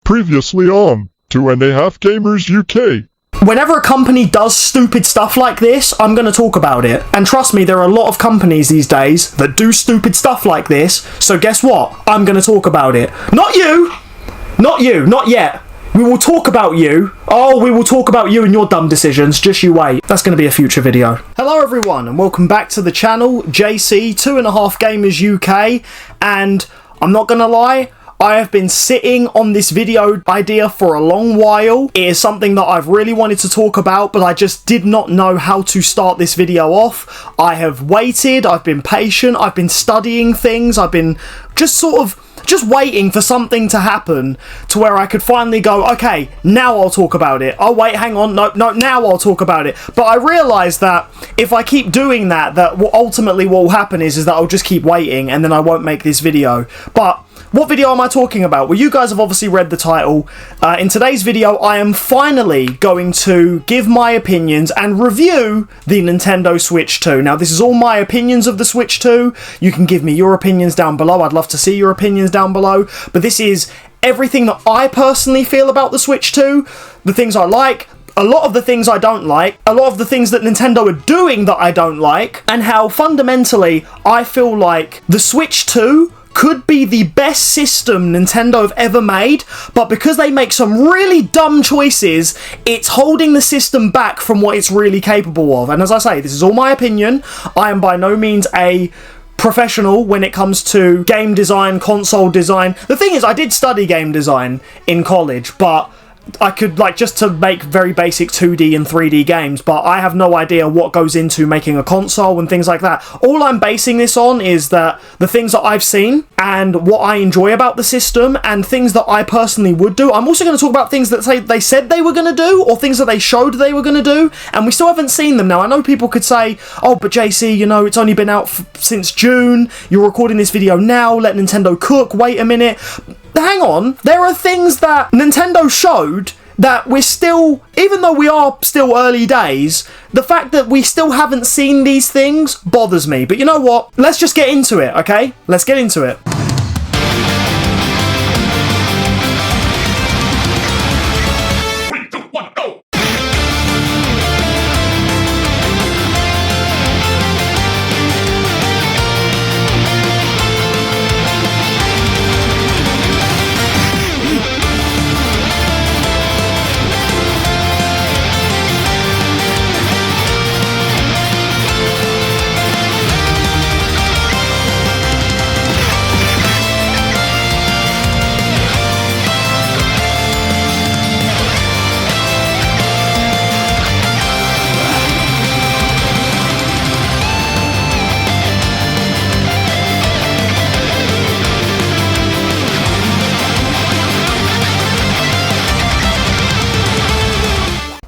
Previously on 2.5 Gamers UK. Whenever a company does stupid stuff like this, I'm going to talk about it. And trust me, there are a lot of companies these days that do stupid stuff like this, so guess what? I'm going to talk about it. Not you! Not you, not yet. We will talk about you. Oh, we will talk about you and your dumb decisions. Just you wait. That's going to be a future video. Hello everyone, and welcome back to the channel, JC 2.5 Gamers UK. And I'm not going to lie, I have been sitting on this video idea for a long while. It is something that I've really wanted to talk about, but I just did not know how to start this video off. I have waited, I've been patient, I've been studying things, I've been just waiting for something to happen to where I could finally go, okay, now I'll talk about it. Oh wait, hang on, no, now I'll talk about it. But I realised that if I keep doing that ultimately what will happen is that I'll just keep waiting and then I won't make this video. But what video am I talking about? Well, you guys have obviously read the title. In today's video, I am finally going to give my opinions and review the Nintendo Switch 2. Now, this is all my opinions of the Switch 2. You can give me your opinions down below. I'd love to see your opinions down below. But this is everything that I personally feel about the Switch 2, the things I like, a lot of the things I don't like, a lot of the things that Nintendo are doing that I don't like, and how fundamentally I feel like the Switch 2 could be the best system Nintendo have ever made, but because they make some really dumb choices, it's holding the system back from what it's really capable of. And as I say, this is all my opinion. I am by no means a professional when it comes to game design, console design. The thing is, I did study game design in college, but I could, just to make very basic 2D and 3D games, but I have no idea what goes into making a console and things like that. All I'm basing this on is that the things that I've seen and what I enjoy about the system and things that I personally would do. I'm also going to talk about things that they said they were going to do or things that they showed they were going to do, and we still haven't seen them. Now, I know people could say, oh, but JC, it's only been out since June. You're recording this video now. Let Nintendo cook. Wait a minute. Hang on, there are things that Nintendo showed that we're still, even though we are still early days, the fact that we still haven't seen these things bothers me. But you know what? Let's just get into it, okay? Let's get into it.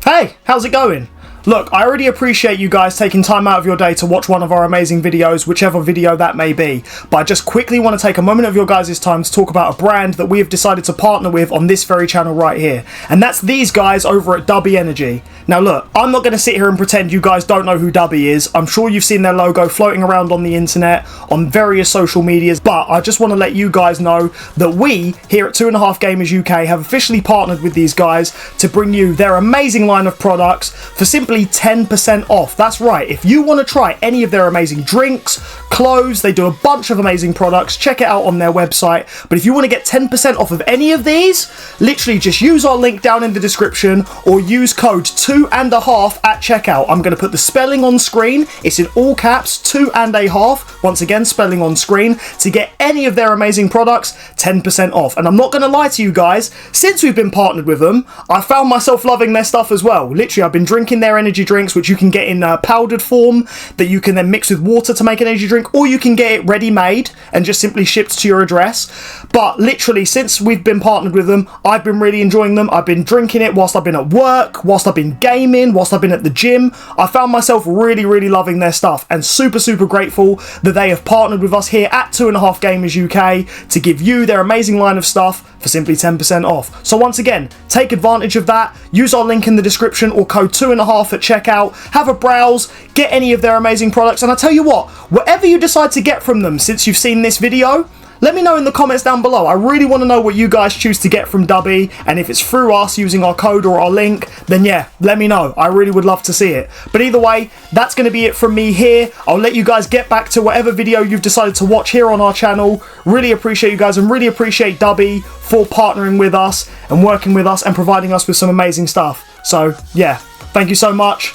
Hey, how's it going? Look, I already appreciate you guys taking time out of your day to watch one of our amazing videos, whichever video that may be, but I just quickly want to take a moment of your guys' time to talk about a brand that we have decided to partner with on this very channel right here, and that's these guys over at Dubby Energy. Now look, I'm not going to sit here and pretend you guys don't know who Dubby is. I'm sure you've seen their logo floating around on the internet, on various social medias, but I just want to let you guys know that we, here at 2.5 Gamers UK, have officially partnered with these guys to bring you their amazing line of products for simply 10% off. That's right, if you want to try any of their amazing drinks, clothes, they do a bunch of amazing products, check it out on their website. But if you want to get 10% off of any of these, literally just use our link down in the description or use code 2.5 at checkout. I'm going to put the spelling on screen, it's in all caps, 2.5, once again spelling on screen, to get any of their amazing products 10% off. And I'm not going to lie to you guys, since we've been partnered with them, I found myself loving their stuff as well. Literally, I've been drinking their energy drinks, which you can get in powdered form that you can then mix with water to make an energy drink, or you can get it ready made and just simply shipped to your address. But literally, since we've been partnered with them, I've been really enjoying them. I've been drinking it whilst I've been at work, whilst I've been gaming, whilst I've been at the gym. I found myself really loving their stuff, and super grateful that they have partnered with us here at 2.5 Gamers UK to give you their amazing line of stuff for simply 10% off. So once again, take advantage of that. Use our link in the description or code 2.5 at checkout. Have a browse, get any of their amazing products, and I tell you what, whatever you decide to get from them since you've seen this video, Let me know in the comments down below. I really want to know what you guys choose to get from Dubby, and if it's through us using our code or our link, then yeah, let me know. I really would love to see it. But either way, that's going to be it from me here. I'll let you guys get back to whatever video you've decided to watch here on our channel. Really appreciate you guys, and really appreciate Dubby for partnering with us and working with us and providing us with some amazing stuff. So yeah, thank you so much.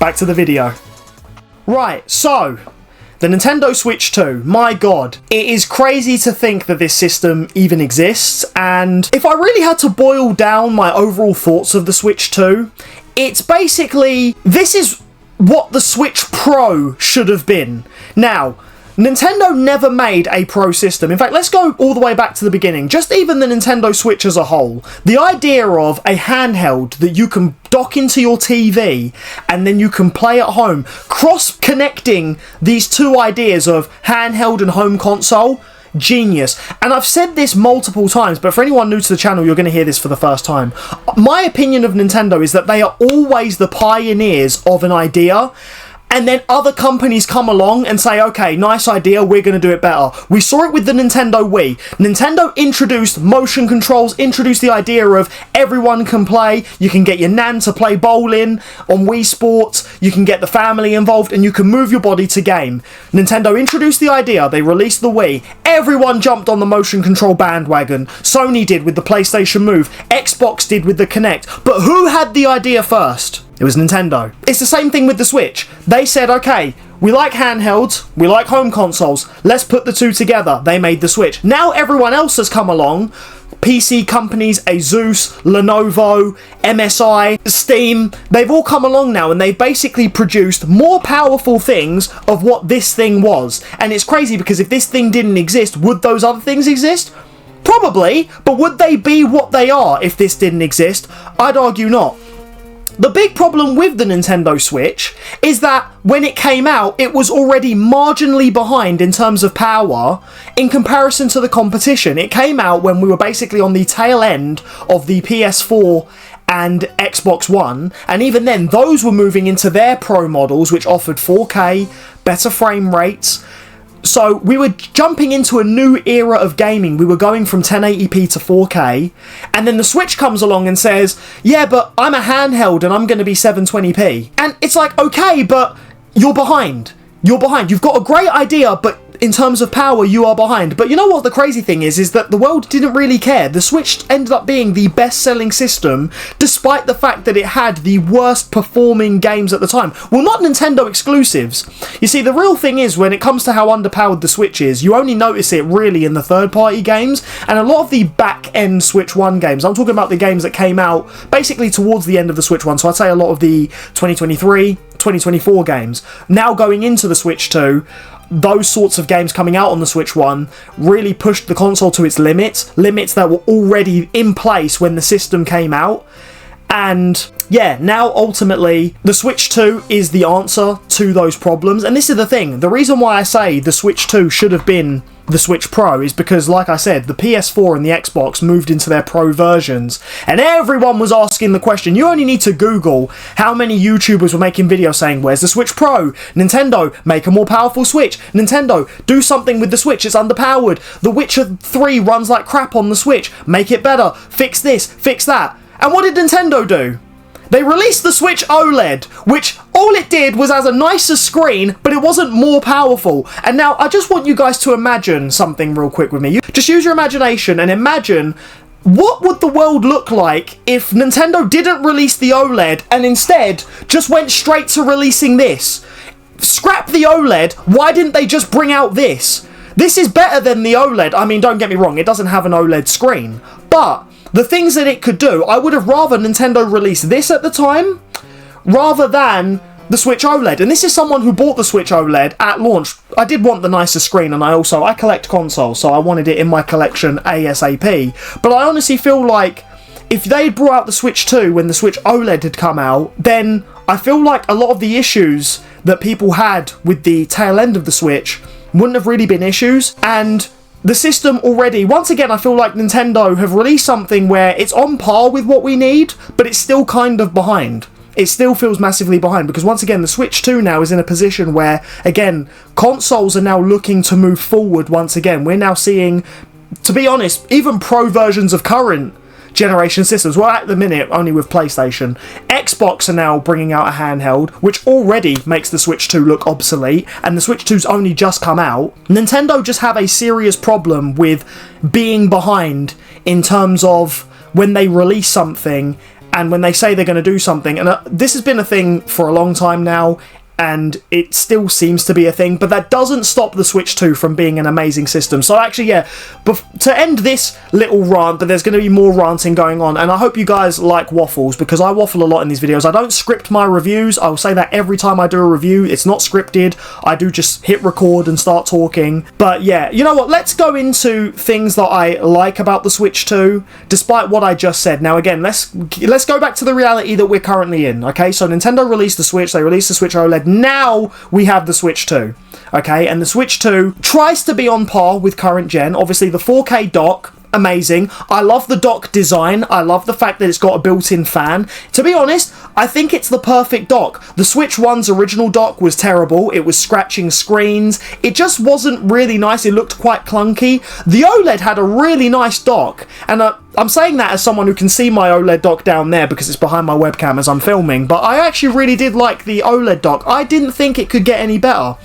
Back to the video. Right, so the Nintendo Switch 2, my god, it is crazy to think that this system even exists, and if I really had to boil down my overall thoughts of the Switch 2, it's basically, this is what the Switch Pro should have been. Now, Nintendo never made a Pro system. In fact, let's go all the way back to the beginning. Just even the Nintendo Switch as a whole. The idea of a handheld that you can dock into your TV and then you can play at home, cross-connecting these two ideas of handheld and home console, genius. And I've said this multiple times, but for anyone new to the channel, you're going to hear this for the first time. My opinion of Nintendo is that they are always the pioneers of an idea, and then other companies come along and say, okay, nice idea, we're going to do it better. We saw it with the Nintendo Wii. Nintendo introduced motion controls, introduced the idea of everyone can play. You can get your nan to play bowling on Wii Sports. You can get the family involved and you can move your body to game. Nintendo introduced the idea. They released the Wii. Everyone jumped on the motion control bandwagon. Sony did with the PlayStation Move. Xbox did with the Kinect. But who had the idea first? It was Nintendo. It's the same thing with the Switch. They said, okay, we like handhelds, we like home consoles, let's put the two together. They made the Switch. Now everyone else has come along. PC companies, Asus, Lenovo, MSI, Steam, they've all come along now and they've basically produced more powerful things of what this thing was. And it's crazy because if this thing didn't exist, would those other things exist? Probably, but would they be what they are if this didn't exist? I'd argue not. The big problem with the Nintendo Switch is that when it came out, it was already marginally behind in terms of power in comparison to the competition. It came out when we were basically on the tail end of the PS4 and Xbox One, and even then, those were moving into their Pro models, which offered 4K, better frame rates. So we were jumping into a new era of gaming. We were going from 1080p to 4K, and then the Switch comes along and says, yeah, but I'm a handheld and I'm going to be 720p. And it's like, okay, but you're behind. You're behind. You've got a great idea, but in terms of power, you are behind. But you know what the crazy thing is that the world didn't really care. The Switch ended up being the best-selling system, despite the fact that it had the worst performing games at the time. Well, not Nintendo exclusives. You see, the real thing is, when it comes to how underpowered the Switch is, you only notice it really in the third-party games, and a lot of the back-end Switch 1 games, I'm talking about the games that came out basically towards the end of the Switch 1, so I'd say a lot of the 2023, 2024 games, now going into the Switch 2, those sorts of games coming out on the Switch 1 really pushed the console to its limits that were already in place when the system came out. And yeah, now ultimately the Switch 2 is the answer to those problems. And this is the thing, the reason why I say the Switch 2 should have been the Switch Pro is because, like I said, the PS4 and the Xbox moved into their Pro versions, and everyone was asking the question. You only need to Google how many YouTubers were making videos saying, where's the Switch Pro? Nintendo, make a more powerful Switch. Nintendo, do something with the Switch, it's underpowered. The Witcher 3 runs like crap on the Switch. Make it better. Fix this, fix that. And what did Nintendo do? They released the Switch OLED, which all it did was as a nicer screen, but it wasn't more powerful. And now I just want you guys to imagine something real quick with me. Just use your imagination and imagine what would the world look like if Nintendo didn't release the OLED and instead just went straight to releasing this. Scrap the OLED, why didn't they just bring out this? This is better than the OLED. I mean, don't get me wrong, it doesn't have an OLED screen, but the things that it could do, I would have rather Nintendo release this at the time rather than the Switch OLED. And this is someone who bought the Switch OLED at launch. I did want the nicer screen, and I collect consoles, so I wanted it in my collection ASAP. But I honestly feel like if they brought out the Switch 2 when the Switch OLED had come out, then I feel like a lot of the issues that people had with the tail end of the Switch wouldn't have really been issues. And the system already, once again, I feel like Nintendo have released something where it's on par with what we need, but it's still kind of behind. it still feels massively behind, because once again the Switch 2 now is in a position where, again, consoles are now looking to move forward once again. We're now seeing, to be honest, even pro versions of current generation systems, well at the minute only with PlayStation. Xbox are now bringing out a handheld which already makes the Switch 2 look obsolete, and the Switch 2's only just come out. Nintendo just have a serious problem with being behind in terms of when they release something and when they say they're going to do something, and this has been a thing for a long time now, and it still seems to be a thing, but that doesn't stop the Switch 2 from being an amazing system. So actually, yeah, to end this little rant, but there's going to be more ranting going on, and I hope you guys like waffles, because I waffle a lot in these videos. I don't script my reviews. I will say that every time I do a review. It's not scripted. I do just hit record and start talking. But yeah, you know what? Let's go into things that I like about the Switch 2, despite what I just said. Now again, let's go back to the reality that we're currently in, okay? So Nintendo released the Switch. They released the Switch OLED. Now we have the Switch 2, okay, and the Switch 2 tries to be on par with current gen. Obviously the 4K dock, amazing. I love the dock design. I love the fact that it's got a built-in fan. To be honest, I think it's the perfect dock. The Switch 1's original dock was terrible. It was scratching screens. It just wasn't really nice. It looked quite clunky. The OLED had a really nice dock, and I'm saying that as someone who can see my OLED dock down there because it's behind my webcam as I'm filming, but I actually really did like the OLED dock. I didn't think it could get any better.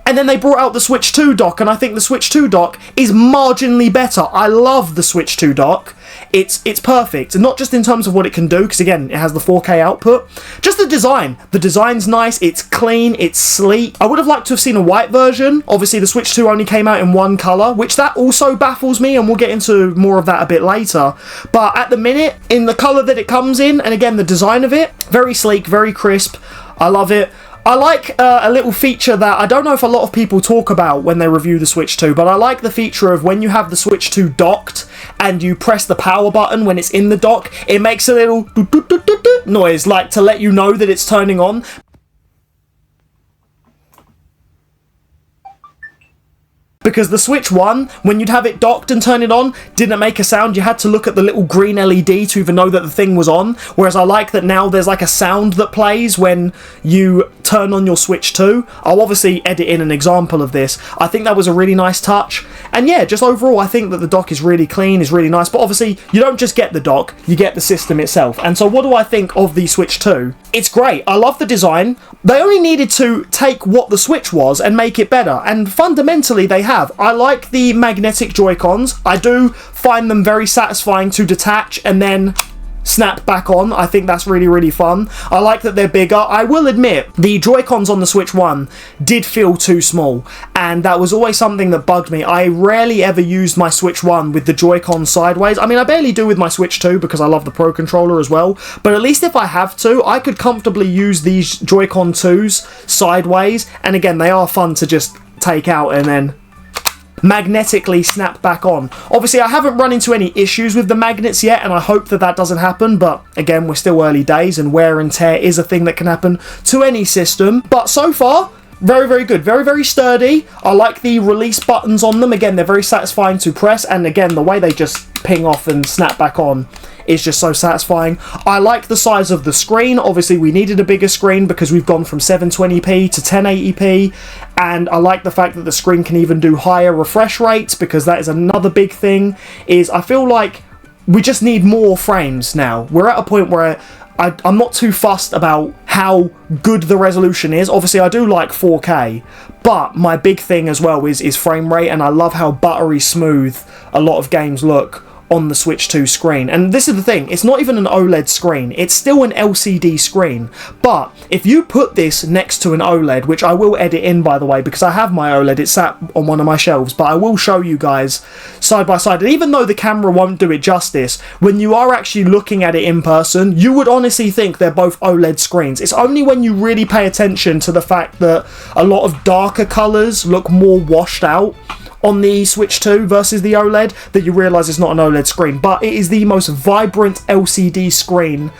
And then they brought out the Switch 2 dock, and I think the Switch 2 dock is marginally better. I love the Switch 2 dock. It's perfect, and not just in terms of what it can do, because again, it has the 4K output. Just the design. The design's nice, it's clean, it's sleek. I would have liked to have seen a white version. Obviously, the Switch 2 only came out in one colour, which that also baffles me, and we'll get into more of that a bit later. But at the minute, in the colour that it comes in, and again, the design of it, very sleek, very crisp. I love it. I like a little feature that I don't know if a lot of people talk about when they review the Switch 2, but I like the feature of when you have the Switch 2 docked and you press the power button when it's in the dock, it makes a little noise, like to let you know that it's turning on. Because the Switch 1, when you'd have it docked and turn it on, didn't make a sound. You had to look at the little green LED to even know that the thing was on. Whereas I like that now there's like a sound that plays when you turn on your Switch 2. I'll obviously edit in an example of this. I think that was a really nice touch. And yeah, just overall, I think that the dock is really clean, is really nice. But obviously, you don't just get the dock, you get the system itself. And so what do I think of the Switch 2? It's great. I love the design. They only needed to take what the Switch was and make it better. And fundamentally, they have. I like the magnetic Joy-Cons. I do find them very satisfying to detach and then snap back on. I think that's really, really fun. I like that they're bigger. I will admit, the Joy-Cons on the Switch 1 did feel too small, and that was always something that bugged me. I rarely ever used my Switch 1 with the Joy-Con sideways. I mean, I barely do with my Switch 2 because I love the Pro Controller as well, but at least if I have to, I could comfortably use these Joy-Con 2s sideways, and again, they are fun to just take out and then magnetically snap back on. Obviously, I haven't run into any issues with the magnets yet, and I hope that that doesn't happen, but again, we're still early days, and wear and tear is a thing that can happen to any system. But so far, very, very good. Very, very sturdy. I like the release buttons on them. Again, they're very satisfying to press, and again, the way they just ping off and snap back on is just so satisfying. I like the size of the screen. Obviously, we needed a bigger screen because we've gone from 720p to 1080p, and I like the fact that the screen can even do higher refresh rates, because that is another big thing, is I feel like we just need more frames now. We're at a point where I'm not too fussed about how good the resolution is. Obviously, I do like 4K, but my big thing as well is frame rate, and I love how buttery smooth a lot of games look on the Switch 2 screen. And this is the thing, it's not even an OLED screen, it's still an LCD screen. But if you put this next to an OLED, which I will edit in by the way, because I have my OLED, it's sat on one of my shelves, but I will show you guys side by side. And even though the camera won't do it justice, when you are actually looking at it in person, you would honestly think they're both OLED screens. It's only when you really pay attention to the fact that a lot of darker colours look more washed out on the Switch 2 versus the OLED that you realise it's not an OLED screen. But it is the most vibrant LCD screen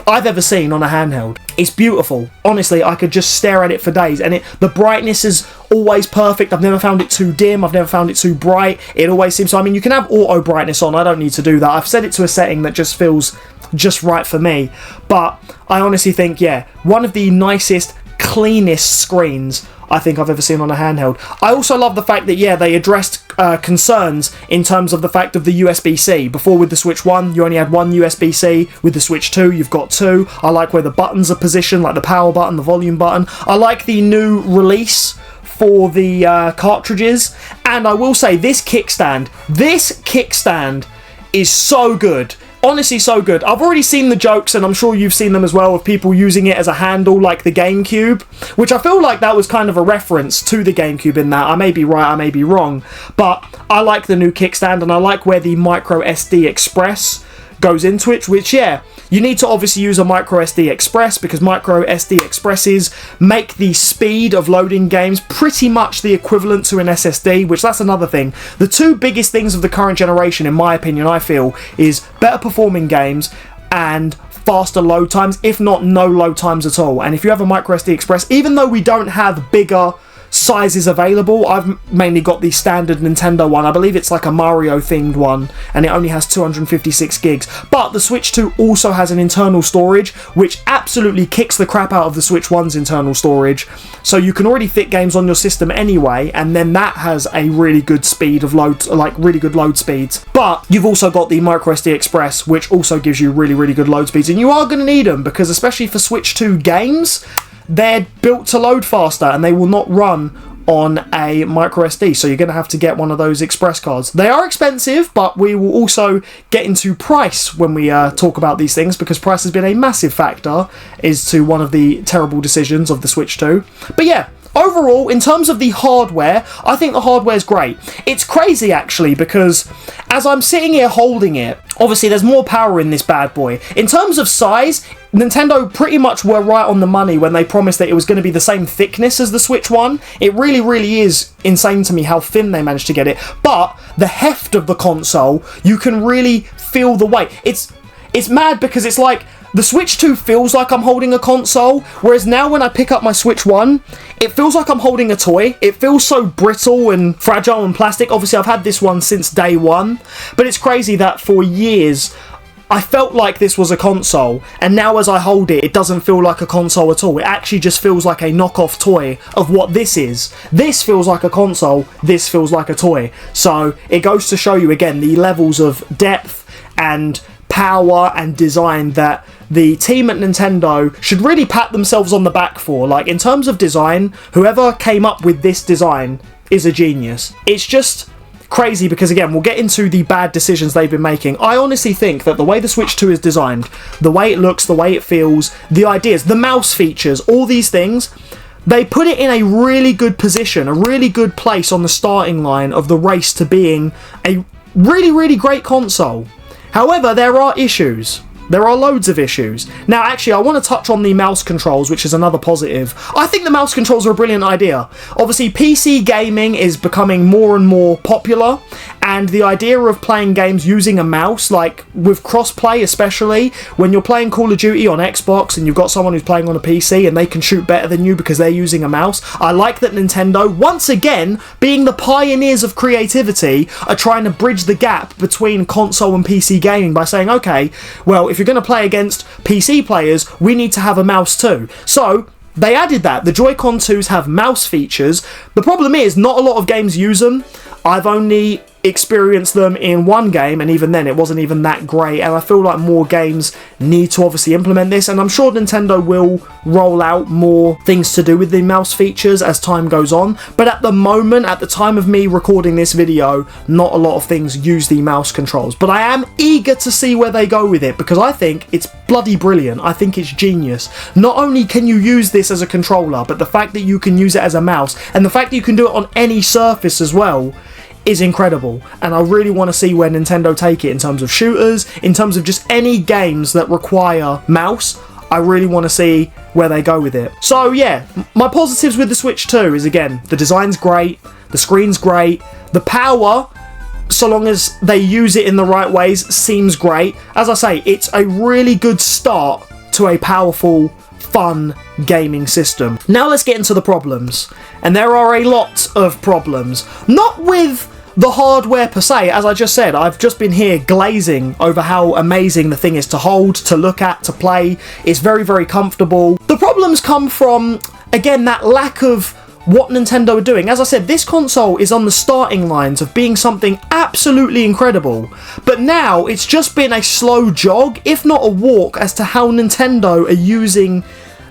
I've ever seen on a handheld. It's beautiful. Honestly, I could just stare at it for days, and the brightness is always perfect. I've never found it too dim, I've never found it too bright. It always seems so. I mean, you can have auto brightness on, I don't need to do that. I've set it to a setting that just feels just right for me. But I honestly think, yeah, one of the nicest, cleanest screens I think I've ever seen on a handheld. I also love the fact that, yeah, they addressed concerns in terms of the fact of the USB-C. Before with the Switch 1, you only had one USB-C. With the Switch 2, you've got two. I like where the buttons are positioned, like the power button, the volume button. I like the new release for the cartridges. And I will say, this kickstand is so good. Honestly, so good. I've already seen the jokes, and I'm sure you've seen them as well, of people using it as a handle like the GameCube, which I feel like that was kind of a reference to the GameCube in that. I may be right, I may be wrong, but I like the new kickstand, and I like where the micro SD Express goes into it, which, yeah, you need to obviously use a micro SD Express because micro SD Expresses make the speed of loading games pretty much the equivalent to an SSD, which that's another thing. The two biggest things of the current generation, in my opinion, I feel, is better performing games and faster load times, if not no load times at all. And if you have a micro SD Express, even though we don't have bigger sizes available, I've mainly got the standard Nintendo one. I believe it's like a Mario themed one, and it only has 256 gigs. But the Switch 2 also has an internal storage, which absolutely kicks the crap out of the Switch 1's internal storage. So you can already fit games on your system anyway, and then that has a really good speed of load, like really good load speeds. But you've also got the micro SD Express, which also gives you really, really good load speeds, and you are going to need them because, especially for Switch 2 games, they're built to load faster and they will not run on a micro SD, so you're going to have to get one of those express cards. They are expensive, but we will also get into price when we talk about these things, because price has been a massive factor as to one of the terrible decisions of the Switch 2. But yeah, overall, in terms of the hardware, I think the hardware's great. It's crazy, actually, because as I'm sitting here holding it, obviously there's more power in this bad boy. In terms of size, Nintendo pretty much were right on the money when they promised that it was going to be the same thickness as the Switch 1. It really, really is insane to me how thin they managed to get it. But the heft of the console, you can really feel the weight. It's mad because it's like, the Switch 2 feels like I'm holding a console, whereas now when I pick up my Switch 1, it feels like I'm holding a toy. It feels so brittle and fragile and plastic. Obviously, I've had this one since day one, but it's crazy that for years, I felt like this was a console, and now as I hold it, it doesn't feel like a console at all. It actually just feels like a knockoff toy of what this is. This feels like a console, this feels like a toy. So it goes to show you, again, the levels of depth and power and design that the team at Nintendo should really pat themselves on the back for. Like, in terms of design, whoever came up with this design is a genius. It's just crazy because, again, we'll get into the bad decisions they've been making. I honestly think that the way the Switch 2 is designed, the way it looks, the way it feels, the ideas, the mouse features, all these things, they put it in a really good position, a really good place on the starting line of the race to being a really, really great console. However, there are issues. There are loads of issues. Now, actually, I want to touch on the mouse controls, which is another positive. I think the mouse controls are a brilliant idea. Obviously, PC gaming is becoming more and more popular, and the idea of playing games using a mouse, like with crossplay especially, when you're playing Call of Duty on Xbox and you've got someone who's playing on a PC and they can shoot better than you because they're using a mouse, I like that Nintendo, once again, being the pioneers of creativity, are trying to bridge the gap between console and PC gaming by saying, okay, well, if you're going to play against PC players, we need to have a mouse too. So they added that. The Joy-Con 2s have mouse features. The problem is, not a lot of games use them. I've only experienced them in one game, and even then it wasn't even that great, and I feel like more games need to obviously implement this, and I'm sure Nintendo will roll out more things to do with the mouse features as time goes on. But at the moment, at the time of me recording this video, not a lot of things use the mouse controls, but I am eager to see where they go with it, because I think it's bloody brilliant. I think it's genius. Not only can you use this as a controller, but the fact that you can use it as a mouse, and the fact that you can do it on any surface as well, is incredible. And I really want to see where Nintendo take it in terms of shooters, in terms of just any games that require mouse. I really want to see where they go with it. So yeah, my positives with the Switch 2 is, again, the design's great, the screen's great, the power, so long as they use it in the right ways, seems great. As I say, it's a really good start to a powerful, fun gaming system. Now let's get into the problems. And there are a lot of problems. Not with the hardware per se. As I just said, I've just been here glazing over how amazing the thing is to hold, to look at, to play. It's very, very comfortable. The problems come from, again, that lack of what Nintendo are doing. As I said, this console is on the starting lines of being something absolutely incredible, but now it's just been a slow jog, if not a walk, as to how Nintendo are using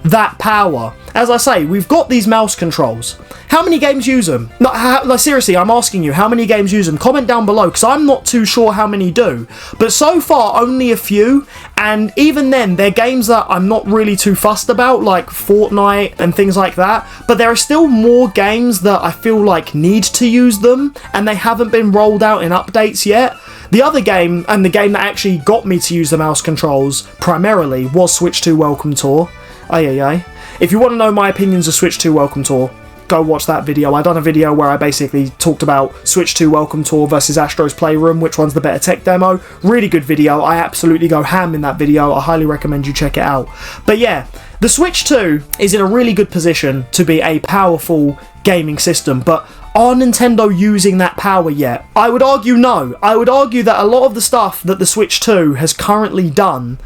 that power. As I say, we've got these mouse controls. How many games use them? Like, seriously, I'm asking you, how many games use them? Comment down below, because I'm not too sure how many do. But so far, only a few, and even then, they're games that I'm not really too fussed about, like Fortnite and things like that. But there are still more games that I feel like need to use them, and they haven't been rolled out in updates yet. The other game, and the game that actually got me to use the mouse controls primarily, was Switch 2 Welcome Tour. If you want to know my opinions of Switch 2 Welcome Tour, go watch that video. I done a video where I basically talked about Switch 2 Welcome Tour versus Astro's Playroom, which one's the better tech demo. Really good video. I absolutely go ham in that video. I highly recommend you check it out. But yeah, the Switch 2 is in a really good position to be a powerful gaming system, but are Nintendo using that power yet? I would argue no. I would argue that a lot of the stuff that the Switch 2 has currently done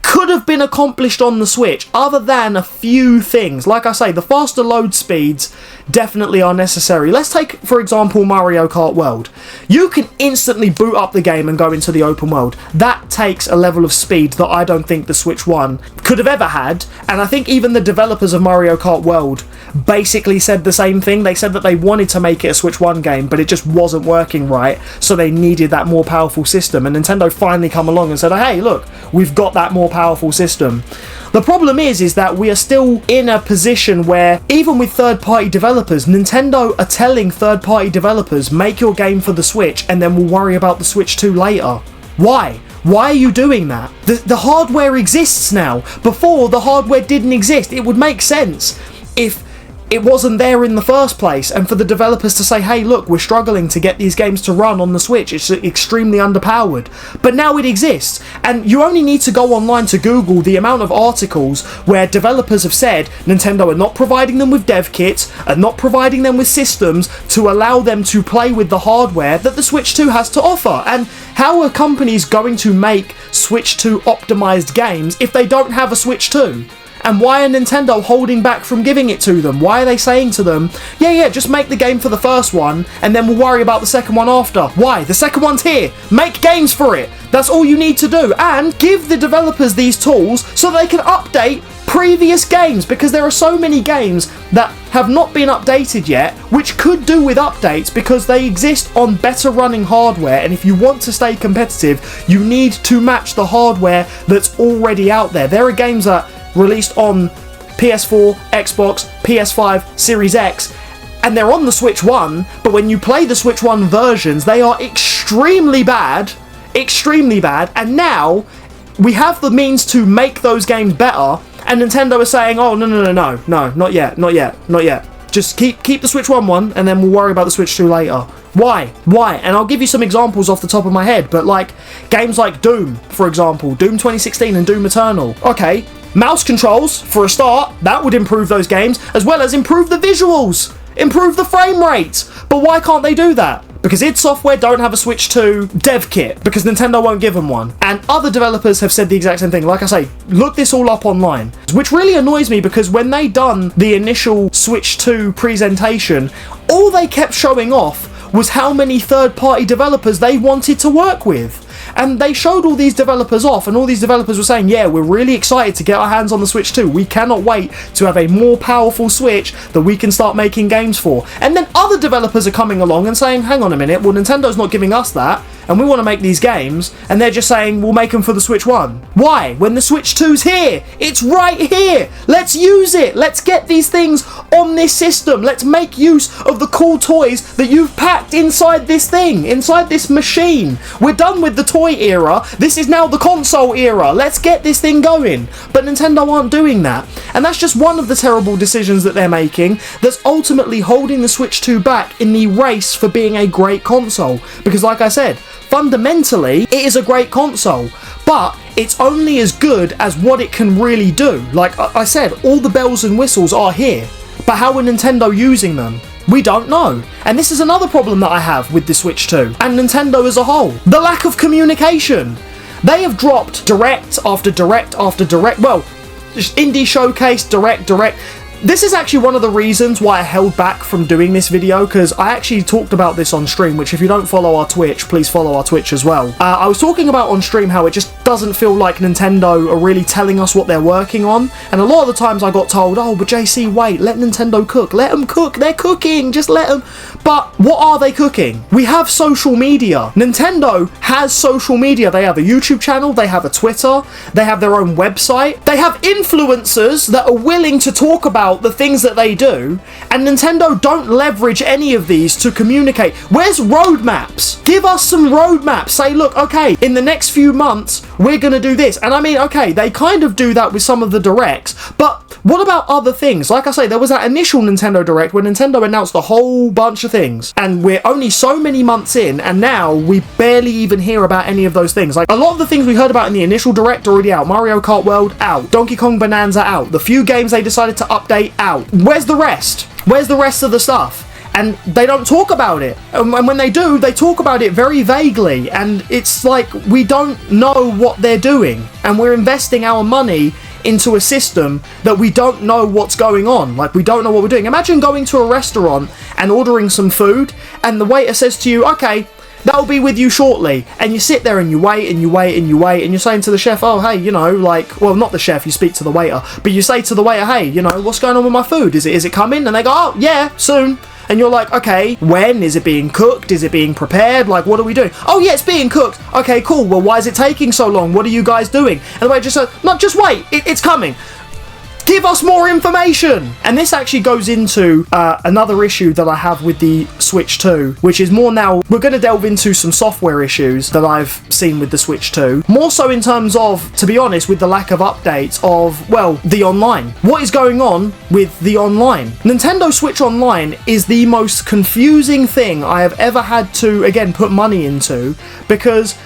could have been accomplished on the Switch, other than a few things. Like I say, the faster load speeds definitely are necessary. Let's take, for example, Mario Kart World. You can instantly boot up the game and go into the open world. That takes a level of speed that I don't think the Switch 1 could have ever had, and I think even the developers of Mario Kart World basically said the same thing. They said that they wanted to make it a Switch 1 game, but it just wasn't working right, so they needed that more powerful system, and Nintendo finally come along and said, hey, look, we've got that more powerful system. The problem is that we are still in a position where, even with third-party developers, Nintendo are telling third-party developers, make your game for the Switch, and then we'll worry about the Switch 2 later. Why? Why are you doing that? The hardware exists now. Before, the hardware didn't exist. It would make sense if it wasn't there in the first place, and for the developers to say, hey, look, we're struggling to get these games to run on the Switch, it's extremely underpowered. But now it exists, and you only need to go online to Google the amount of articles where developers have said Nintendo are not providing them with dev kits, are not providing them with systems to allow them to play with the hardware that the Switch 2 has to offer. And how are companies going to make Switch 2 optimized games if they don't have a Switch 2? And why are Nintendo holding back from giving it to them? Why are they saying to them, yeah, just make the game for the first one, and then we'll worry about the second one after? Why? The second one's here. Make games for it. That's all you need to do. And give the developers these tools so they can update previous games, because there are so many games that have not been updated yet, which could do with updates because they exist on better running hardware, and if you want to stay competitive, you need to match the hardware that's already out there. There are games that released on PS4, Xbox, PS5, Series X, and they're on the Switch 1, but when you play the Switch 1 versions, they are extremely bad, and now we have the means to make those games better, and Nintendo is saying, oh, no, not yet. Just keep the Switch 1, and then we'll worry about the Switch 2 later. Why? And I'll give you some examples off the top of my head, but like games like Doom, for example, Doom 2016 and Doom Eternal. Okay, mouse controls, for a start, that would improve those games, as well as improve the visuals, improve the frame rate. But why can't they do that? Because id Software don't have a Switch 2 dev kit, because Nintendo won't give them one. And other developers have said the exact same thing. Like I say, look this all up online. Which really annoys me, because when they done the initial Switch 2 presentation, all they kept showing off was how many third-party developers they wanted to work with. And they showed all these developers off, and all these developers were saying, yeah, we're really excited to get our hands on the Switch 2. We cannot wait to have a more powerful Switch that we can start making games for. And then other developers are coming along and saying, hang on a minute, well, Nintendo's not giving us that, and we want to make these games, and they're just saying, we'll make them for the Switch 1. Why? When the Switch 2's here. It's right here. Let's use it. Let's get these things on this system. Let's make use of the cool toys that you've packed inside this thing, inside this machine. We're done with the toy era. This is now the console era. Let's get this thing going. But Nintendo aren't doing that. And that's just one of the terrible decisions that they're making that's ultimately holding the Switch 2 back in the race for being a great console. Because like I said, fundamentally, it is a great console, but it's only as good as what it can really do. Like I said, all the bells and whistles are here, but how are Nintendo using them? We don't know. And this is another problem that I have with the Switch 2 and Nintendo as a whole. The lack of communication. They have dropped direct after direct after direct. Well, indie showcase, direct. This is actually one of the reasons why I held back from doing this video, because I actually talked about this on stream, which if you don't follow our Twitch, please follow our Twitch as well. I was talking about on stream how it just doesn't feel like Nintendo are really telling us what they're working on, and a lot of the times I got told, oh, but JC, wait, let Nintendo cook. Let them cook. They're cooking. Just let them. But what are they cooking? We have social media. Nintendo has social media. They have a YouTube channel. They have a Twitter. They have their own website. They have influencers that are willing to talk about the things that they do, and Nintendo don't leverage any of these to communicate. Where's roadmaps? Give us some roadmaps. Say, look, okay, in the next few months, we're gonna do this. And I mean, okay, they kind of do that with some of the directs, but what about other things? Like I say, there was that initial Nintendo Direct where Nintendo announced a whole bunch of things, and we're only so many months in, and now we barely even hear about any of those things. Like, a lot of the things we heard about in the initial Direct are already out. Mario Kart World, out. Donkey Kong Bonanza, out. The few games they decided to update, out. Where's the rest? Where's the rest of the stuff? And they don't talk about it. And when they do, they talk about it very vaguely, and it's like we don't know what they're doing, and we're investing our money into a system that we don't know what's going on. Like, we don't know what we're doing. Imagine going to a restaurant and ordering some food, and the waiter says to you, okay, that'll be with you shortly. And you sit there and you wait and you wait and you wait, and you're saying to the chef, oh, hey, you know, like, well, not the chef, you speak to the waiter, but you say to the waiter, hey, you know, what's going on with my food? Is it coming? And they go, oh, yeah, soon. And you're like, okay, when? Is it being cooked? Is it being prepared? Like, what are we doing? Oh, yeah, it's being cooked. Okay, cool. Well, why is it taking so long? What are you guys doing? And the waiter just said, no, just wait. It's coming. Give us more information! And this actually goes into another issue that I have with the Switch 2, which is more now, we're going to delve into some software issues that I've seen with the Switch 2. More so in terms of, to be honest, with the lack of updates of, well, the online. What is going on with the online? Nintendo Switch Online is the most confusing thing I have ever had to, again, put money into, because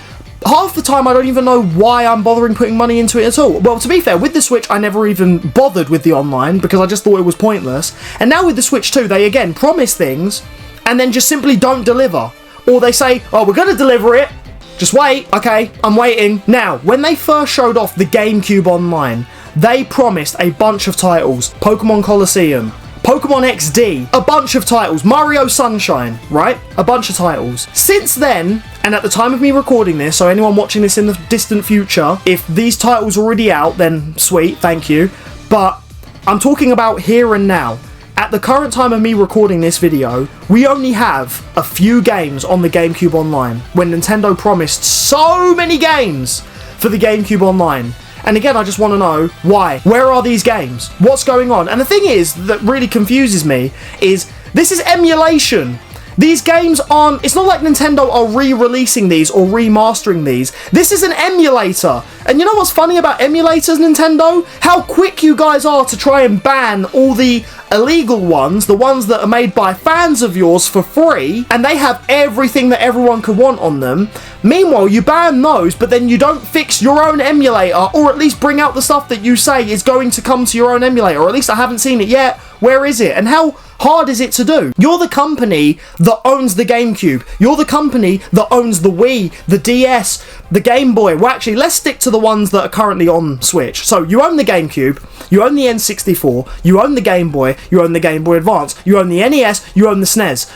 half the time I don't even know why I'm bothering putting money into it at all. Well, to be fair, with the Switch I never even bothered with the online because I just thought it was pointless. And now with the Switch 2, they again promise things and then just simply don't deliver. Or they say, oh, we're gonna deliver it, just wait. Okay, I'm waiting. Now, when they first showed off the GameCube Online, they promised a bunch of titles. Pokemon Colosseum, Pokemon XD, a bunch of titles, Mario Sunshine, right? A bunch of titles. Since then, and at the time of me recording this, so anyone watching this in the distant future, if these titles are already out, then sweet, thank you. But I'm talking about here and now. At the current time of me recording this video, we only have a few games on the GameCube Online, when Nintendo promised so many games for the GameCube Online. And again, I just want to know why. Where are these games? What's going on? And the thing is that really confuses me is this is emulation. These games aren't, it's not like Nintendo are re-releasing these or remastering these. This is an emulator. And you know what's funny about emulators, Nintendo? How quick you guys are to try and ban all the illegal ones, the ones that are made by fans of yours for free, and they have everything that everyone could want on them. Meanwhile, you ban those, but then you don't fix your own emulator, or at least bring out the stuff that you say is going to come to your own emulator, or at least I haven't seen it yet. Where is it? And how hard is it to do? You're the company that owns the GameCube. You're the company that owns the Wii, the DS, the Game Boy. Well, actually, let's stick to the ones that are currently on Switch. So you own the GameCube, you own the N64, you own the Game Boy, you own the Game Boy Advance, you own the NES, you own the SNES.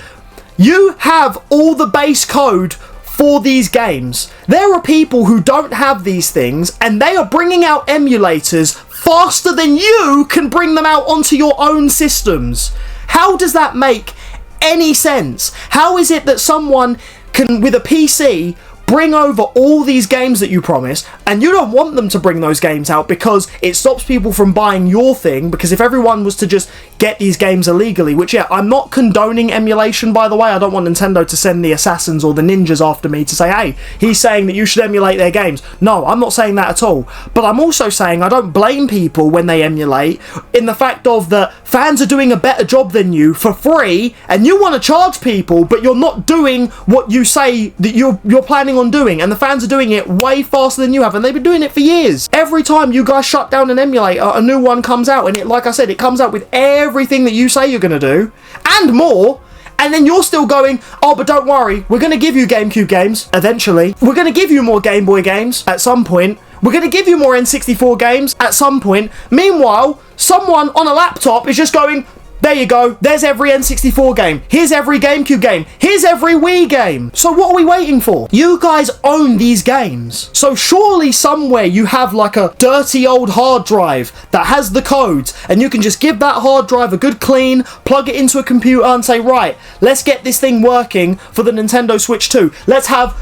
You have all the base code for these games. There are people who don't have these things, and they are bringing out emulators faster than you can bring them out onto your own systems. How does that make any sense? How is it that someone can, with a PC, bring over all these games that you promise, and you don't want them to bring those games out because it stops people from buying your thing? Because if everyone was to just get these games illegally, which, yeah, I'm not condoning emulation, by the way. I don't want Nintendo to send the assassins or the ninjas after me to say, hey, he's saying that you should emulate their games. No, I'm not saying that at all. But I'm also saying I don't blame people when they emulate, in the fact of that fans are doing a better job than you for free, and you want to charge people, but you're not doing what you say that you're planning planning on doing, and the fans are doing it way faster than you have, and they've been doing it for years. Every time you guys shut down an emulator, a new one comes out, and it, like I said, it comes out with everything that you say you're going to do, and more. And then you're still going, oh, but don't worry, we're going to give you GameCube games eventually. We're going to give you more Game Boy games at some point. We're going to give you more N64 games at some point. Meanwhile, someone on a laptop is just going, there you go, there's every N64 game. Here's every GameCube game. Here's every Wii game. So what are we waiting for? You guys own these games. So surely somewhere you have like a dirty old hard drive that has the codes, and you can just give that hard drive a good clean, plug it into a computer and say, right, let's get this thing working for the Nintendo Switch 2. Let's have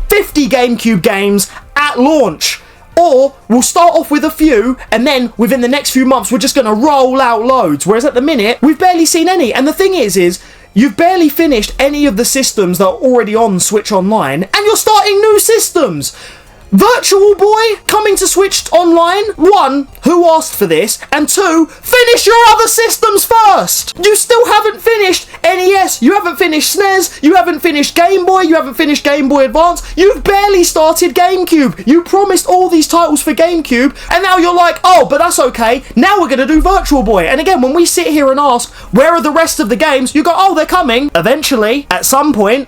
50 GameCube games at launch. Or we'll start off with a few, and then within the next few months, we're just going to roll out loads. Whereas at the minute, we've barely seen any. And the thing is you've barely finished any of the systems that are already on Switch Online, and you're starting new systems. Virtual Boy coming to Switch Online. 1, who asked for this? And 2, finish your other systems first. You still haven't finished NES. You haven't finished SNES. You haven't finished Game Boy. You haven't finished Game Boy Advance. You've barely started GameCube. You promised all these titles for GameCube, and now you're like, oh, but that's okay. Now we're going to do Virtual Boy. And again, when we sit here and ask, where are the rest of the games? You go, oh, they're coming eventually at some point.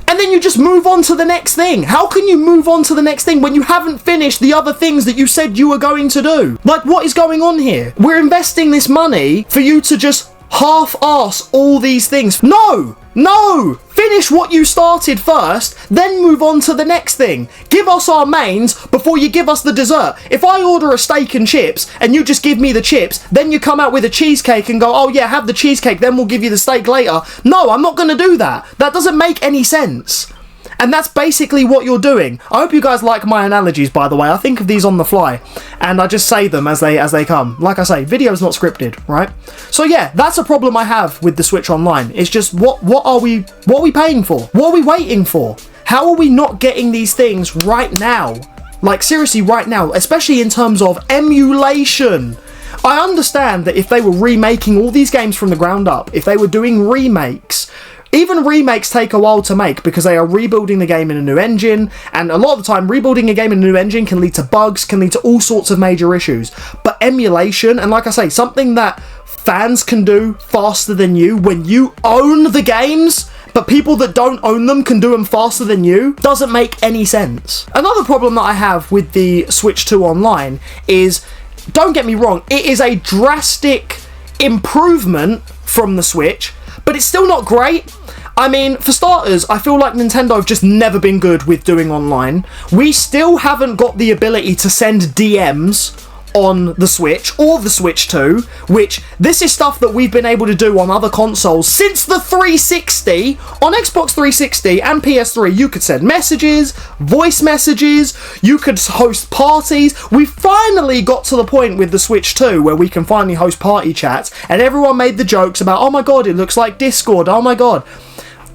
And then you just move on to the next thing. How can you move on to the next thing when you haven't finished the other things that you said you were going to do? Like, what is going on here? We're investing this money for you to just half-ass all these things. No! No! Finish what you started first, then move on to the next thing. Give us our mains before you give us the dessert. If I order a steak and chips, and you just give me the chips, then you come out with a cheesecake and go, oh yeah, have the cheesecake, then we'll give you the steak later. No, I'm not going to do that. That doesn't make any sense. And that's basically what you're doing. I hope you guys like my analogies, by the way. I think of these on the fly, and I just say them as they come. Like I say, video's not scripted, right? So yeah, that's a problem I have with the Switch Online. It's just what are we paying for? What are we waiting for? How are we not getting these things right now? Like seriously, right now, especially in terms of emulation. I understand that if they were remaking all these games from the ground up, if they were doing remakes, even remakes take a while to make because they are rebuilding the game in a new engine, and a lot of the time rebuilding a game in a new engine can lead to bugs, can lead to all sorts of major issues. But emulation, and like I say, something that fans can do faster than you when you own the games, but people that don't own them can do them faster than you, doesn't make any sense. Another problem that I have with the Switch 2 Online is, don't get me wrong, it is a drastic improvement from the Switch, but it's still not great. I mean, for starters, I feel like Nintendo have just never been good with doing online. We still haven't got the ability to send DMs on the Switch or the Switch 2, which this is stuff that we've been able to do on other consoles since the 360. On Xbox 360 and PS3, you could send messages, voice messages, you could host parties. We finally got to the point with the Switch 2 where we can finally host party chats, and everyone made the jokes about, oh my god, it looks like Discord, oh my god.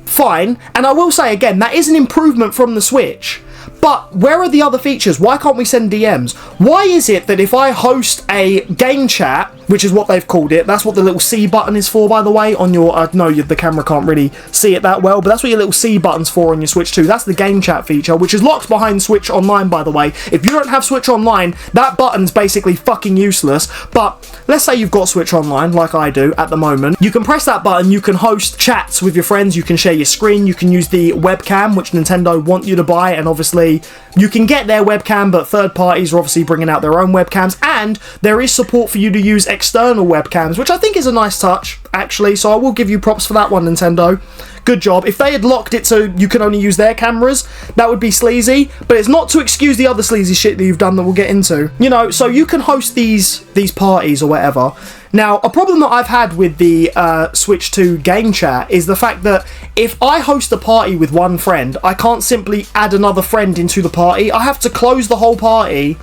Fine, and I will say again, that is an improvement from the Switch. But where are the other features? Why can't we send DMs? Why is it that if I host a game chat, which is what they've called it, that's what the little C button is for, by the way, on your, no, the camera can't really see it that well, but that's what your little C button's for on your Switch 2. That's the game chat feature, which is locked behind Switch Online, by the way. If you don't have Switch Online, that button's basically fucking useless. But let's say you've got Switch Online, like I do at the moment. You can press that button, you can host chats with your friends, you can share your screen, you can use the webcam, which Nintendo want you to buy, and obviously you can get their webcam, but third parties are obviously bringing out their own webcams, and there is support for you to use external webcams, which I think is a nice touch, actually, so I will give you props for that one, Nintendo. Good job. If they had locked it so you can only use their cameras, that would be sleazy, but it's not to excuse the other sleazy shit that you've done that we'll get into. You know, so you can host these parties or whatever. Now, a problem that I've had with the Switch 2 game chat is the fact that if I host a party with one friend, I can't simply add another friend into the party. I have to close the whole party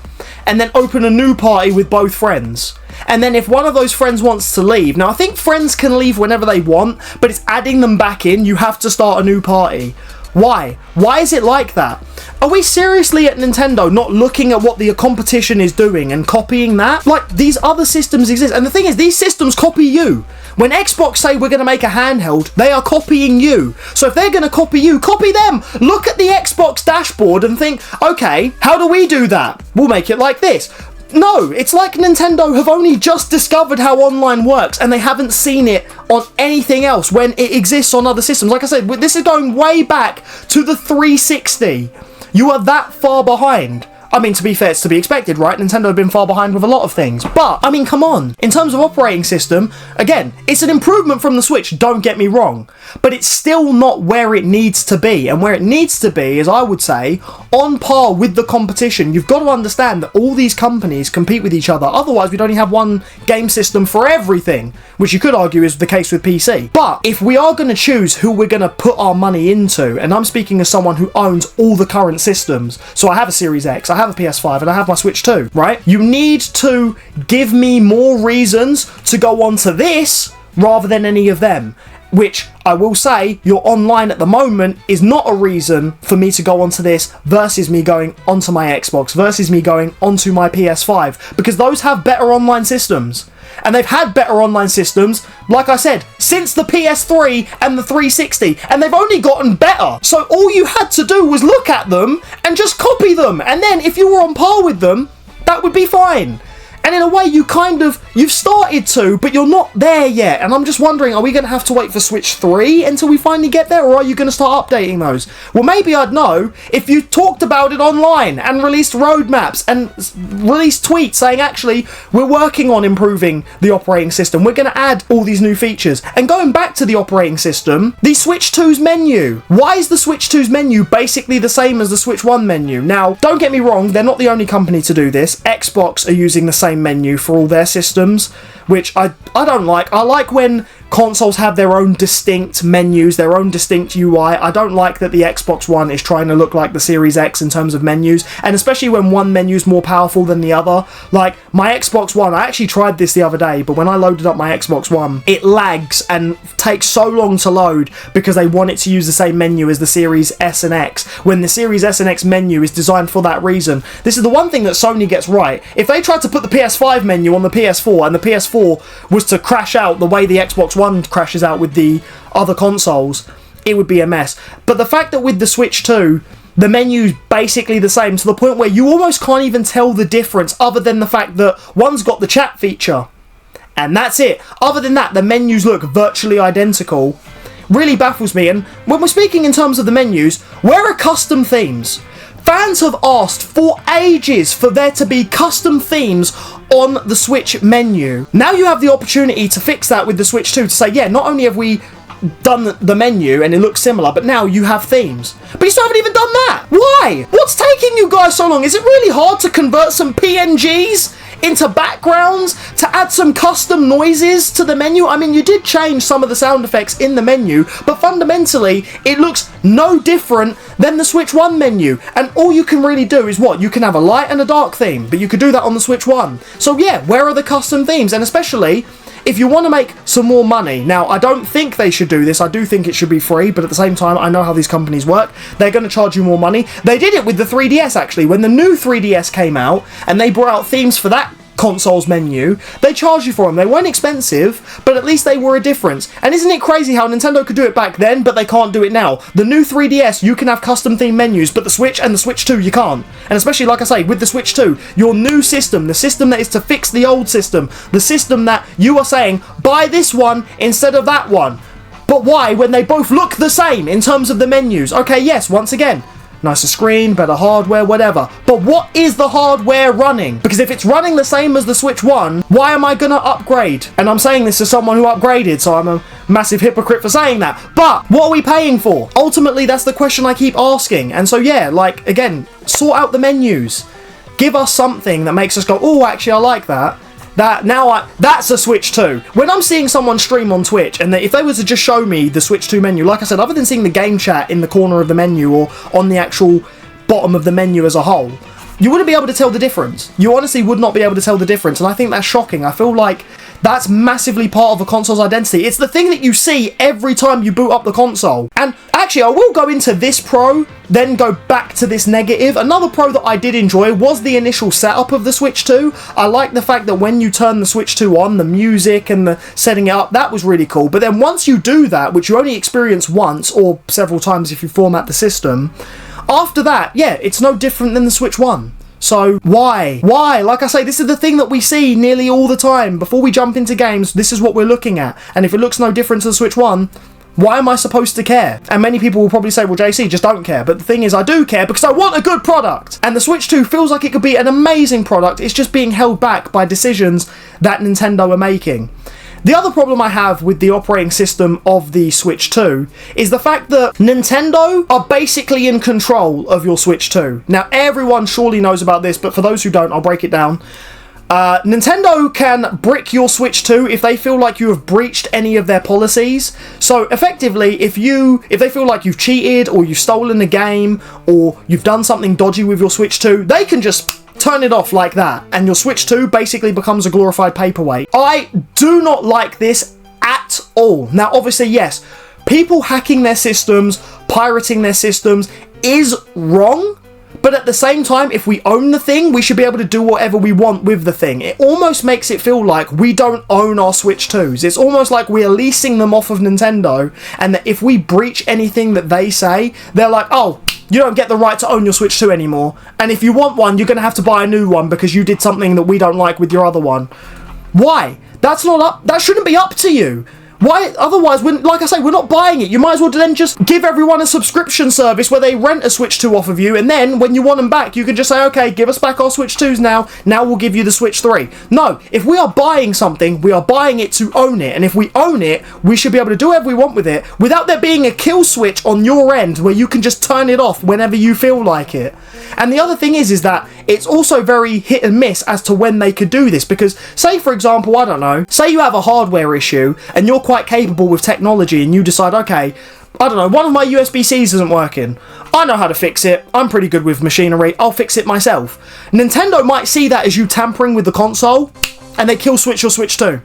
and then open a new party with both friends. And then if one of those friends wants to leave, now I think friends can leave whenever they want, but it's adding them back in. You have to start a new party. Why? Why is it like that? Are we seriously at Nintendo not looking at what the competition is doing and copying that? Like, these other systems exist. And the thing is, these systems copy you. When Xbox say we're going to make a handheld, they are copying you. So if they're going to copy you, copy them. Look at the Xbox dashboard and think, okay, how do we do that? We'll make it like this. No, it's like Nintendo have only just discovered how online works and they haven't seen it on anything else when it exists on other systems. Like I said, this is going way back to the 360. You are that far behind. I mean, to be fair, it's to be expected, right? Nintendo have been far behind with a lot of things. But, I mean, come on. In terms of operating system, again, it's an improvement from the Switch, don't get me wrong. But it's still not where it needs to be. And where it needs to be is, I would say, on par with the competition. You've got to understand that all these companies compete with each other. Otherwise, we'd only have one game system for everything, which you could argue is the case with PC. But if we are going to choose who we're going to put our money into, and I'm speaking as someone who owns all the current systems, so I have a Series X, I have a PS5, and I have my Switch 2, right? You need to give me more reasons to go on to this rather than any of them. Which, I will say, your online at the moment is not a reason for me to go onto this versus me going onto my Xbox, versus me going onto my PS5, because those have better online systems. And they've had better online systems, like I said, since the PS3 and the 360, and they've only gotten better. So all you had to do was look at them and just copy them, and then if you were on par with them, that would be fine. And in a way, you've started to, but you're not there yet. And I'm just wondering, are we going to have to wait for Switch 3 until we finally get there? Or are you going to start updating those? Well, maybe I'd know if you talked about it online and released roadmaps and released tweets saying, actually, we're working on improving the operating system. We're going to add all these new features. And going back to the operating system, the Switch 2's menu. Why is the Switch 2's menu basically the same as the Switch 1 menu? Now, don't get me wrong, they're not the only company to do this. Xbox are using the same menu for all their systems, which I don't like. I like when consoles have their own distinct menus, their own distinct UI. I don't like that the Xbox One is trying to look like the Series X in terms of menus, and especially when one menu's more powerful than the other. Like, my Xbox One, I actually tried this the other day, but when I loaded up my Xbox One, it lags and takes so long to load because they want it to use the same menu as the Series S and X, when the Series S and X menu is designed for that reason. This is the one thing that Sony gets right. If they tried to put the PS5 menu on the PS4 and the PS4 was to crash out the way the Xbox One crashes out with the other consoles, it would be a mess. But the fact that with the Switch 2, the menu's basically the same, to the point where you almost can't even tell the difference, other than the fact that one's got the chat feature, and that's it. Other than that, the menus look virtually identical. Really baffles me. And when we're speaking in terms of the menus, where are custom themes? Fans have asked for ages for there to be custom themes on the Switch menu. Now you have the opportunity to fix that with the Switch 2, to say, yeah, not only have we done the menu and it looks similar, but now you have themes. But you still haven't even done that. Why? What's taking you guys so long? Is it really hard to convert some PNGs into backgrounds, to add some custom noises to the menu? I mean, you did change some of the sound effects in the menu, but fundamentally it looks no different than the Switch 1 menu. And all you can really do is what? You can have a light and a dark theme, but you could do that on the Switch 1. So yeah, where are the custom themes? And especially if you want to make some more money. Now, I don't think they should do this. I do think it should be free, but at the same time, I know how these companies work. They're going to charge you more money. They did it with the 3DS, actually. When the new 3DS came out, and they brought out themes for that console's menu, they charged you for them. They weren't expensive, but at least they were a difference. And isn't it crazy how Nintendo could do it back then, but they can't do it now? The new 3DS, you can have custom theme menus, but the Switch and the Switch 2, you can't. And especially, like I say, with the Switch 2, your new system, the system that is to fix the old system, the system that you are saying, buy this one instead of that one. But why, when they both look the same in terms of the menus? Okay, yes, once again, nicer screen, better hardware, whatever. But what is the hardware running? Because if it's running the same as the Switch 1, why am I gonna upgrade? And I'm saying this as someone who upgraded, so I'm a massive hypocrite for saying that. But what are we paying for? Ultimately, that's the question I keep asking. And so yeah, like, again, sort out the menus. Give us something that makes us go, oh, actually, I like that. That's a Switch 2. When I'm seeing someone stream on Twitch, and if they were to just show me the Switch 2 menu, like I said, other than seeing the game chat in the corner of the menu or on the actual bottom of the menu as a whole, You wouldn't be able to tell the difference. You honestly would not be able to tell the difference, and I think that's shocking. I feel like that's massively part of a console's identity. It's the thing that you see every time you boot up the console. And actually, I will go into this pro, then go back to this negative. Another pro that I did enjoy was the initial setup of the Switch 2. I like the fact that when you turn the Switch 2 on, the music and the setting it up, that was really cool. But then once you do that, which you only experience once or several times if you format the system, after that, yeah, it's no different than the Switch 1. So why? Like I say, this is the thing that we see nearly all the time. Before we jump into games, this is what we're looking at. And if it looks no different to the Switch 1, why am I supposed to care? And many people will probably say, well, JC, just don't care. But the thing is, I do care because I want a good product. And the Switch 2 feels like it could be an amazing product. It's just being held back by decisions that Nintendo are making. The other problem I have with the operating system of the Switch 2 is the fact that Nintendo are basically in control of your Switch 2. Now, everyone surely knows about this, but for those who don't, I'll break it down. Nintendo can brick your Switch 2 if they feel like you have breached any of their policies. So effectively, if they feel like you've cheated or you've stolen a game or you've done something dodgy with your Switch 2, they can just turn it off like that, and your Switch 2 basically becomes a glorified paperweight. I do not like this at all. Now, obviously, yes, people hacking their systems, pirating their systems is wrong, but at the same time, if we own the thing, we should be able to do whatever we want with the thing. It almost makes it feel like we don't own our Switch 2s. It's almost like we're leasing them off of Nintendo, and that if we breach anything that they say, they're like, oh, you don't get the right to own your Switch 2 anymore. And if you want one, you're going to have to buy a new one because you did something that we don't like with your other one. Why? That's not up. That shouldn't be up to you. Why? Otherwise, like I say, we're not buying it. You might as well then just give everyone a subscription service where they rent a Switch 2 off of you, and then when you want them back, you can just say, okay, give us back our Switch 2s now. Now we'll give you the Switch 3. No, if we are buying something, we are buying it to own it. And if we own it, we should be able to do whatever we want with it without there being a kill switch on your end where you can just turn it off whenever you feel like it. And the other thing is that it's also very hit and miss as to when they could do this, because say, for example, I don't know, say you have a hardware issue and you're quite capable with technology and you decide, okay, I don't know, one of my USB-Cs isn't working. I know how to fix it. I'm pretty good with machinery. I'll fix it myself. Nintendo might see that as you tampering with the console and they kill switch your Switch 2.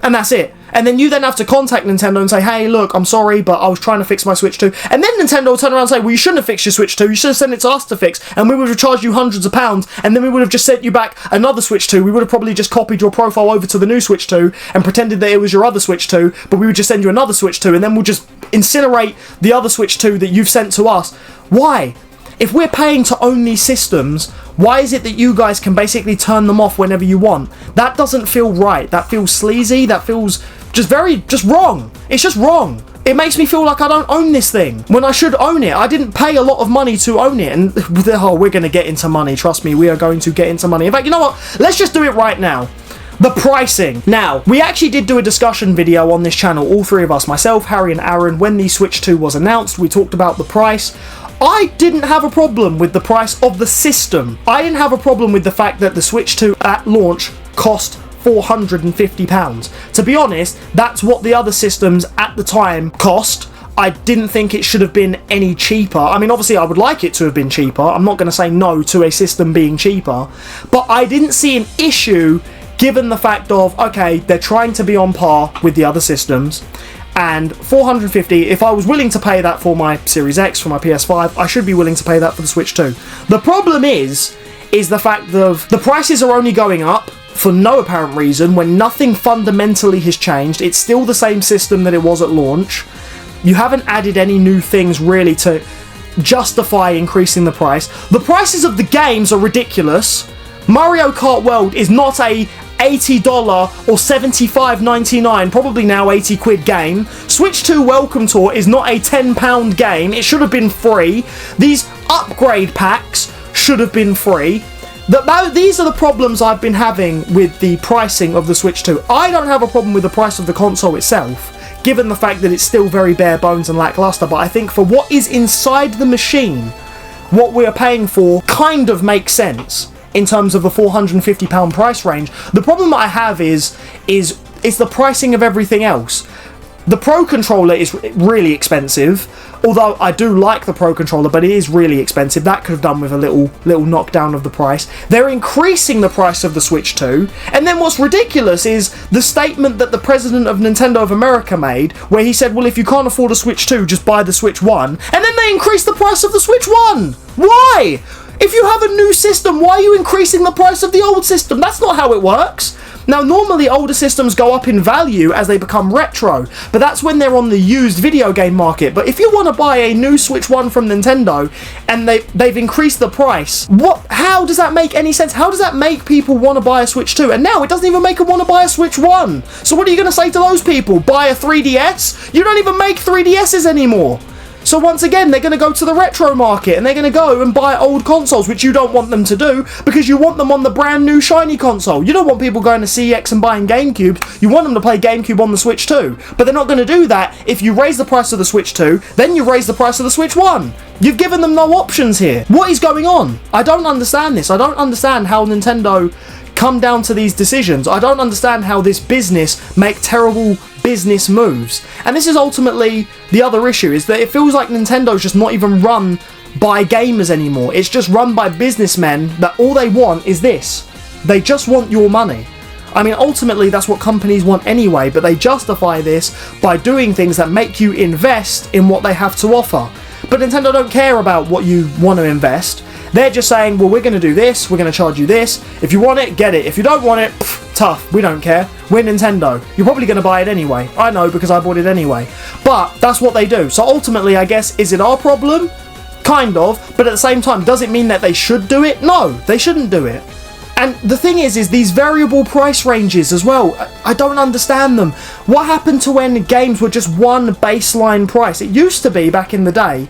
And that's it. And then you then have to contact Nintendo and say, hey, look, I'm sorry, but I was trying to fix my Switch 2. And then Nintendo will turn around and say, well, you shouldn't have fixed your Switch 2. You should have sent it to us to fix. And we would have charged you hundreds of pounds. And then we would have just sent you back another Switch 2. We would have probably just copied your profile over to the new Switch 2 and pretended that it was your other Switch 2. But we would just send you another Switch 2. And then we'll just incinerate the other Switch 2 that you've sent to us. Why? If we're paying to own these systems, why is it that you guys can basically turn them off whenever you want? That doesn't feel right. That feels sleazy. That feels just wrong. It's just wrong. It makes me feel like I don't own this thing when I should own it. I didn't pay a lot of money to own it. And we're going to get into money. Trust me, we are going to get into money. In fact, you know what? Let's just do it right now. The pricing. Now, we actually did do a discussion video on this channel, all three of us, myself, Harry and Aaron, when the Switch 2 was announced. We talked about the price. I didn't have a problem with the price of the system. I didn't have a problem with the fact that the Switch 2 at launch cost £450. To be honest, that's what the other systems at the time cost. I didn't think it should have been any cheaper. I mean, obviously I would like it to have been cheaper. I'm not going to say no to a system being cheaper. But I didn't see an issue given the fact of, okay, they're trying to be on par with the other systems. And $450, if I was willing to pay that for my Series X, for my PS5, I should be willing to pay that for the Switch 2. The problem is the fact of the prices are only going up for no apparent reason when nothing fundamentally has changed. It's still the same system that it was at launch. You haven't added any new things really to justify increasing the price. The prices of the games are ridiculous. Mario Kart World is not a $80 or $75.99, probably now 80 quid game. Switch 2 Welcome Tour is not a £10 game. It should have been free. These upgrade packs should have been free. These are the problems I've been having with the pricing of the Switch 2. I don't have a problem with the price of the console itself, given the fact that it's still very bare bones and lackluster, but I think for what is inside the machine, what we are paying for kind of makes sense in terms of the £450 price range. The problem that I have is the pricing of everything else. The Pro Controller is really expensive, although I do like the Pro Controller, but it is really expensive. That could have done with a little knockdown of the price. They're increasing the price of the Switch 2, and then what's ridiculous is the statement that the president of Nintendo of America made, where he said, well, if you can't afford a Switch 2, just buy the Switch 1, and then they increased the price of the Switch 1! Why? If you have a new system, why are you increasing the price of the old system? That's not how it works. Now, normally older systems go up in value as they become retro, but that's when they're on the used video game market. But if you want to buy a new Switch 1 from Nintendo and they've increased the price, how does that make any sense? How does that make people want to buy a Switch 2? And now it doesn't even make them want to buy a Switch 1. So what are you going to say to those people? Buy a 3DS? You don't even make 3DSs anymore. So once again, they're going to go to the retro market and they're going to go and buy old consoles, which you don't want them to do because you want them on the brand new shiny console. You don't want people going to CX and buying GameCubes. You want them to play GameCube on the Switch 2. But they're not going to do that if you raise the price of the Switch 2, then you raise the price of the Switch 1. You've given them no options here. What is going on? I don't understand this. I don't understand how Nintendo come down to these decisions. I don't understand how this business make terrible business moves. And this is ultimately the other issue, is that it feels like Nintendo's just not even run by gamers anymore. It's just run by businessmen that all they want is this. They just want your money. I mean, ultimately that's what companies want anyway, but they justify this by doing things that make you invest in what they have to offer. But Nintendo don't care about what you want to invest. They're just saying, well, we're going to do this, we're going to charge you this. If you want it, get it. If you don't want it, tough, we don't care. We're Nintendo. You're probably going to buy it anyway. I know, because I bought it anyway. But that's what they do. So ultimately, I guess, is it our problem? Kind of. But at the same time, does it mean that they should do it? No, they shouldn't do it. And the thing is these variable price ranges as well, I don't understand them. What happened to when games were just one baseline price? It used to be back in the day,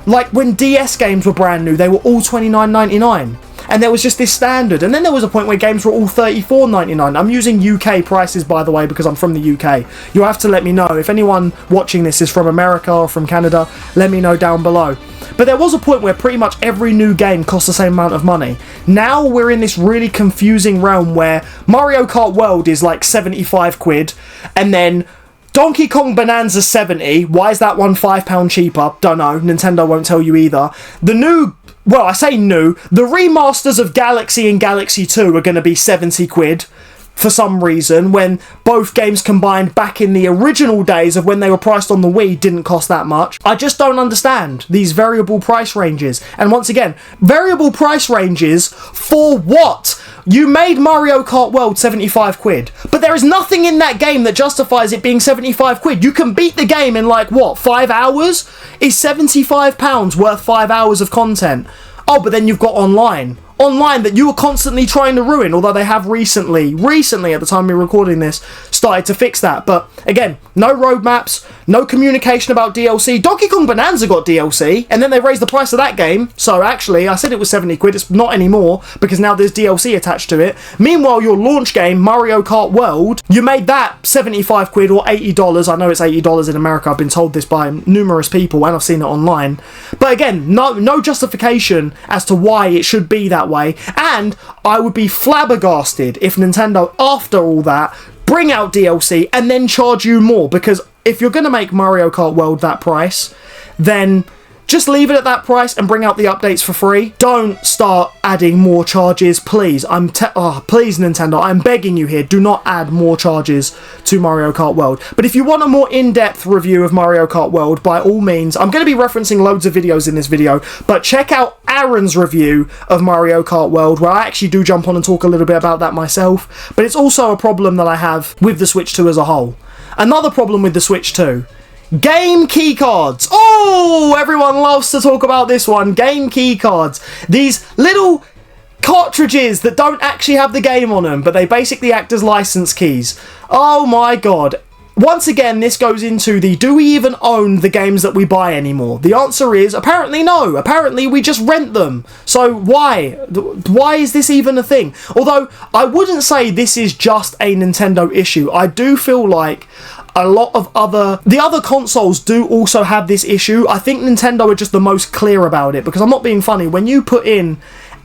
like when DS games were brand new, they were all $29.99. And there was just this standard. And then there was a point where games were all $34.99. I'm using UK prices, by the way, because I'm from the UK. You'll have to let me know. If anyone watching this is from America or from Canada, let me know down below. But there was a point where pretty much every new game cost the same amount of money. Now we're in this really confusing realm where Mario Kart World is like 75 quid, and then Donkey Kong Bonanza 70. Why is that one £5 cheaper? Don't know. Nintendo won't tell you either. The new, well, I say new, the remasters of Galaxy and Galaxy 2 are going to be 70 quid for some reason, when both games combined back in the original days of when they were priced on the Wii didn't cost that much. I just don't understand these variable price ranges. And once again, variable price ranges for what? You made Mario Kart World 75 quid, but there is nothing in that game that justifies it being 75 quid. You can beat the game in like, what, 5 hours? Is £75 worth 5 hours of content? Oh, but then you've got online that you were constantly trying to ruin, although they have recently at the time we're recording this, started to fix that. But again, no roadmaps, no communication about DLC. Donkey Kong Bonanza got DLC, and then they raised the price of that game. So actually, I said it was 70 quid, it's not anymore, because now there's DLC attached to it. Meanwhile, your launch game, Mario Kart World, you made that 75 quid or $80. I know it's $80 in America, I've been told this by numerous people, and I've seen it online. But again, no justification as to why it should be that way. And I would be flabbergasted if Nintendo, after all that, bring out DLC and then charge you more, because if you're going to make Mario Kart World that price, then just leave it at that price and bring out the updates for free. Don't start adding more charges, please. Please, Nintendo, I'm begging you here, do not add more charges to Mario Kart World. But if you want a more in-depth review of Mario Kart World, by all means, I'm going to be referencing loads of videos in this video, but check out Aaron's review of Mario Kart World, where I actually do jump on and talk a little bit about that myself. But it's also a problem that I have with the Switch 2 as a whole. Another problem with the Switch 2. Game keycards. Oh, everyone loves to talk about this one. Game keycards. These little cartridges that don't actually have the game on them, but they basically act as license keys. Oh my god. Once again, this goes into the, do we even own the games that we buy anymore? The answer is, apparently no. Apparently we just rent them. So why? Why is this even a thing? Although, I wouldn't say this is just a Nintendo issue. I do feel like a lot of the other consoles do also have this issue. I think Nintendo are just the most clear about it, because I'm not being funny. When you put in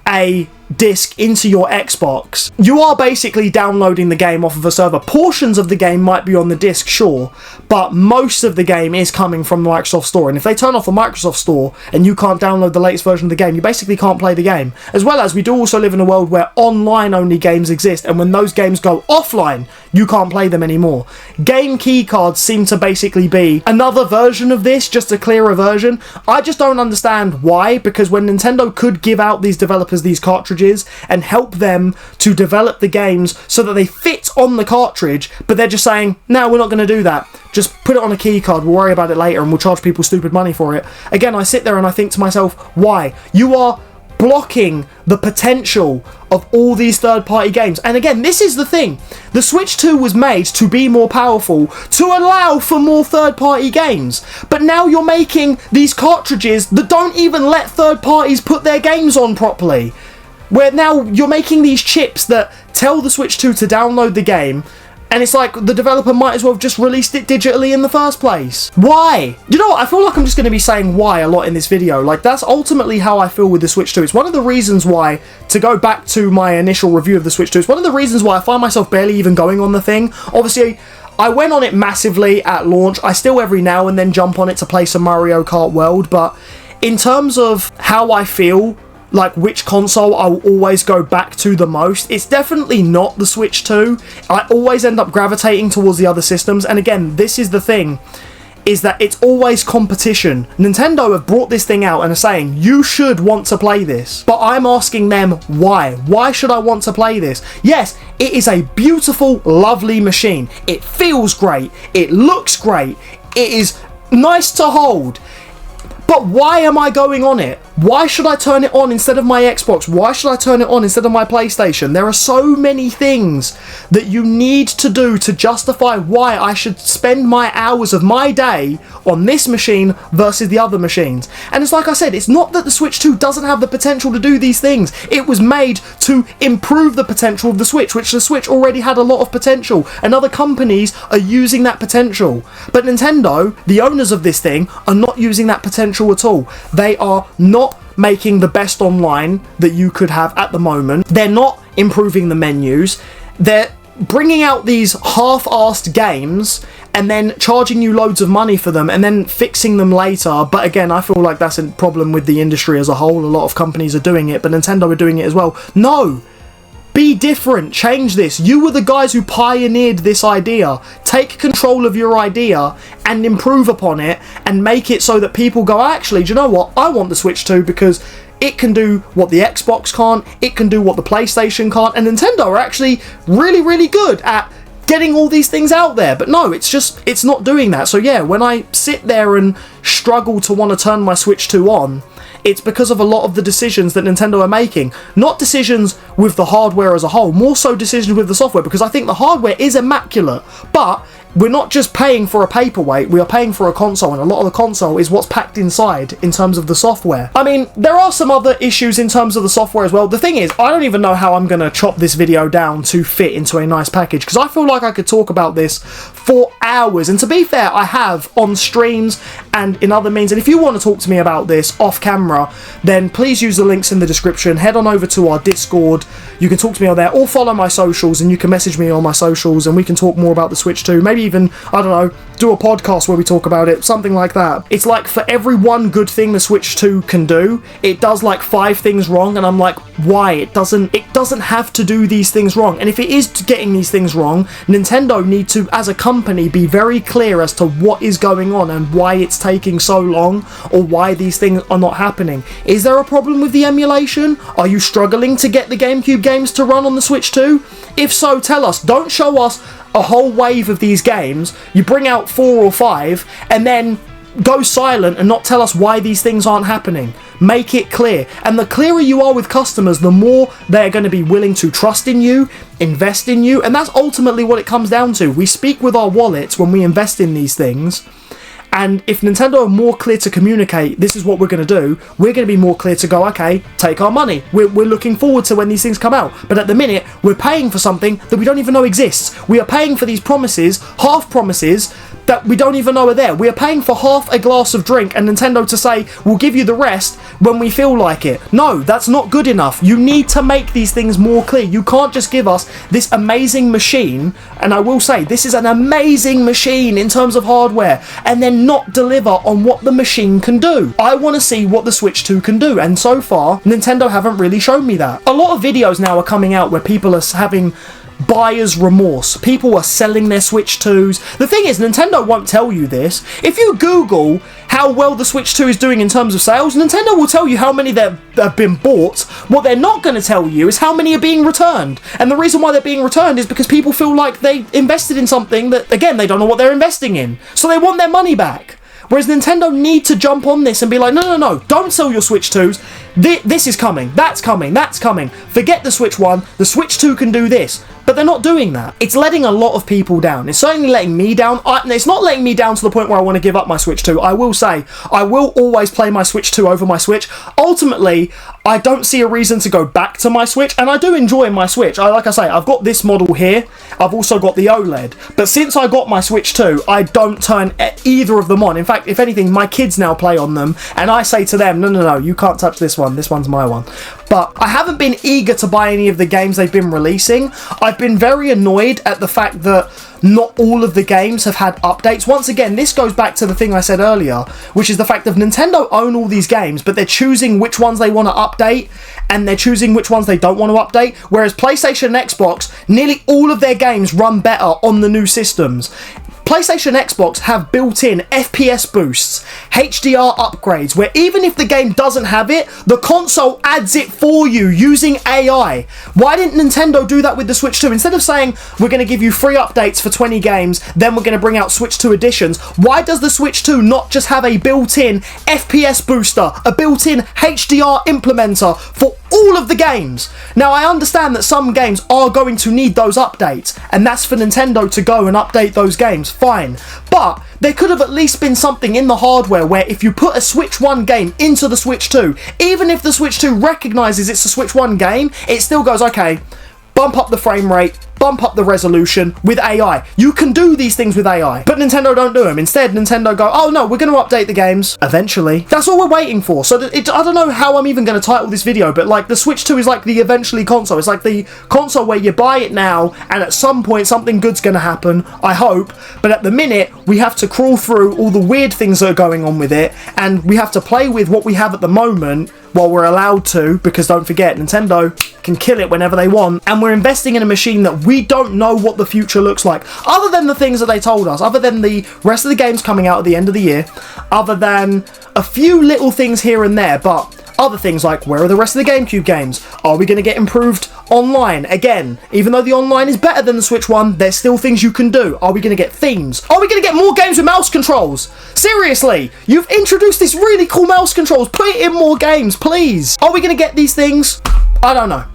a disc into your Xbox, you are basically downloading the game off of a server. Portions of the game might be on the disc, sure, but most of the game is coming from the Microsoft Store. And if they turn off the Microsoft Store and you can't download the latest version of the game, you basically can't play the game. As well as we do also live in a world where online only games exist, and when those games go offline, you can't play them anymore. Game key cards seem to basically be another version of this, just a clearer version. I just don't understand why, because when Nintendo could give out these developers these cartridges and help them to develop the games so that they fit on the cartridge, but they're just saying, no, we're not going to do that. Just put it on a key card, we'll worry about it later, and we'll charge people stupid money for it. Again, I sit there and I think to myself, why? You are blocking the potential of all these third-party games. And again, this is the thing. The Switch 2 was made to be more powerful, to allow for more third-party games. But now you're making these cartridges that don't even let third parties put their games on properly. Where now you're making these chips that tell the Switch 2 to download the game, and it's like the developer might as well have just released it digitally in the first place. Why? You know what? I feel like I'm just going to be saying why a lot in this video. Like, that's ultimately how I feel with the Switch 2. It's one of the reasons why, to go back to my initial review of the Switch 2, it's one of the reasons why I find myself barely even going on the thing. Obviously, I went on it massively at launch. I still every now and then jump on it to play some Mario Kart World, but in terms of how I feel, like which console I'll always go back to the most, it's definitely not the Switch 2. I always end up gravitating towards the other systems, and again, this is the thing, is that it's always competition. Nintendo have brought this thing out and are saying, you should want to play this. But I'm asking them, why? Why should I want to play this? Yes, it is a beautiful, lovely machine. It feels great. It looks great. It is nice to hold. But why am I going on it? Why should I turn it on instead of my Xbox? Why should I turn it on instead of my PlayStation? There are so many things that you need to do to justify why I should spend my hours of my day on this machine versus the other machines. And it's like I said, it's not that the Switch 2 doesn't have the potential to do these things. It was made to improve the potential of the Switch, which the Switch already had a lot of potential, and other companies are using that potential. But Nintendo, the owners of this thing, are not using that potential at all. They are not making the best online that you could have at the moment. They're not improving the menus. They're bringing out these half-assed games and then charging you loads of money for them and then fixing them later. But again, I feel like that's a problem with the industry as a whole. A lot of companies are doing it, but Nintendo are doing it as well. No! Be different. Change this. You were the guys who pioneered this idea. Take control of your idea and improve upon it and make it so that people go, actually, do you know what? I want the Switch 2 because it can do what the Xbox can't, it can do what the PlayStation can't, and Nintendo are actually really, really good at getting all these things out there. But no, it's not doing that. So yeah, when I sit there and struggle to want to turn my Switch 2 on, it's because of a lot of the decisions that Nintendo are making. Not decisions with the hardware as a whole, more so decisions with the software, because I think the hardware is immaculate, but we're not just paying for a paperweight, we are paying for a console, and a lot of the console is what's packed inside in terms of the software. I mean, there are some other issues in terms of the software as well. The thing is, I don't even know how I'm going to chop this video down to fit into a nice package, because I feel like I could talk about this for hours, and to be fair, I have on streams and in other means, and if you want to talk to me about this off camera, then please use the links in the description. Head on over to our Discord, you can talk to me on there, or follow my socials, and you can message me on my socials, and we can talk more about the Switch 2, maybe even, I don't know, do a podcast where we talk about it, something like that. It's like for every one good thing the Switch 2 can do, it does like 5 things wrong, and I'm like, why? It doesn't have to do these things wrong. And if it is getting these things wrong, Nintendo need to, as a company, be very clear as to what is going on and why it's taking so long, or why these things are not happening. Is there a problem with the emulation? Are you struggling to get the GameCube games to run on the Switch 2? If so, tell us. Don't show us a whole wave of these games, you bring out 4 or 5, and then go silent and not tell us why these things aren't happening. Make it clear. And the clearer you are with customers, the more they're going to be willing to trust in you, invest in you, and that's ultimately what it comes down to. We speak with our wallets when we invest in these things. And if Nintendo are more clear to communicate, this is what we're going to do, we're going to be more clear to go, okay, take our money. We're looking forward to when these things come out. But at the minute, we're paying for something that we don't even know exists. We are paying for these promises, half promises, that we don't even know are there. We are paying for half a glass of drink and Nintendo to say, we'll give you the rest when we feel like it. No, that's not good enough. You need to make these things more clear. You can't just give us this amazing machine, and I will say, this is an amazing machine in terms of hardware, and then not deliver on what the machine can do. I want to see what the Switch 2 can do, and so far, Nintendo haven't really shown me that. A lot of videos now are coming out where people are having buyer's remorse. People are selling their Switch 2s. The thing is, Nintendo won't tell you this. If you Google how well the Switch 2 is doing in terms of sales, Nintendo will tell you how many that have been bought. What they're not going to tell you is how many are being returned. And the reason why they're being returned is because people feel like they invested in something that, again, they don't know what they're investing in. So they want their money back. Whereas Nintendo need to jump on this and be like, no, don't sell your Switch 2s. This is coming, that's coming, that's coming. Forget the Switch 1, the Switch 2 can do this. But they're not doing that. It's letting a lot of people down. It's certainly letting me down. It's not letting me down to the point where I want to give up my Switch 2. I will say, I will always play my Switch 2 over my Switch. Ultimately, I don't see a reason to go back to my Switch, and I do enjoy my Switch. Like I say, I've got this model here. I've also got the OLED. But since I got my Switch 2, I don't turn either of them on. In fact, if anything, my kids now play on them, and I say to them, no, you can't touch this one. This one's my one. But I haven't been eager to buy any of the games they've been releasing. I've been very annoyed at the fact that not all of the games have had updates. Once again, this goes back to the thing I said earlier, which is the fact that Nintendo own all these games, but they're choosing which ones they want to update, and they're choosing which ones they don't want to update, whereas PlayStation and Xbox, nearly all of their games run better on the new systems. PlayStation and Xbox have built-in FPS boosts, HDR upgrades, where even if the game doesn't have it, the console adds it for you using AI. Why didn't Nintendo do that with the Switch 2? Instead of saying, we're going to give you free updates for 20 games, then we're going to bring out Switch 2 editions, why does the Switch 2 not just have a built-in FPS booster, a built-in HDR implementer for all of the games? Now, I understand that some games are going to need those updates, and that's for Nintendo to go and update those games, fine. But there could have at least been something in the hardware where if you put a Switch 1 game into the Switch 2, even if the Switch 2 recognises it's a Switch 1 game, it still goes, okay, bump up the frame rate, bump up the resolution with AI. You can do these things with AI, but Nintendo don't do them. Instead, Nintendo go, oh no, we're going to update the games eventually. That's all we're waiting for. So I don't know how I'm even going to title this video, but like the Switch 2 is like the eventually console. It's like the console where you buy it now, and at some point something good's going to happen, I hope. But at the minute, we have to crawl through all the weird things that are going on with it, and we have to play with what we have at the moment while we're allowed to, because don't forget, Nintendo can kill it whenever they want, and we're investing in a machine that we don't know what the future looks like, other than the things that they told us, other than the rest of the games coming out at the end of the year, other than a few little things here and there, but other things like, where are the rest of the GameCube games? Are we going to get improved online? Again, even though the online is better than the Switch 1, there's still things you can do. Are we going to get themes? Are we going to get more games with mouse controls? Seriously, you've introduced this really cool mouse controls. Put it in more games, please. Are we going to get these things? I don't know.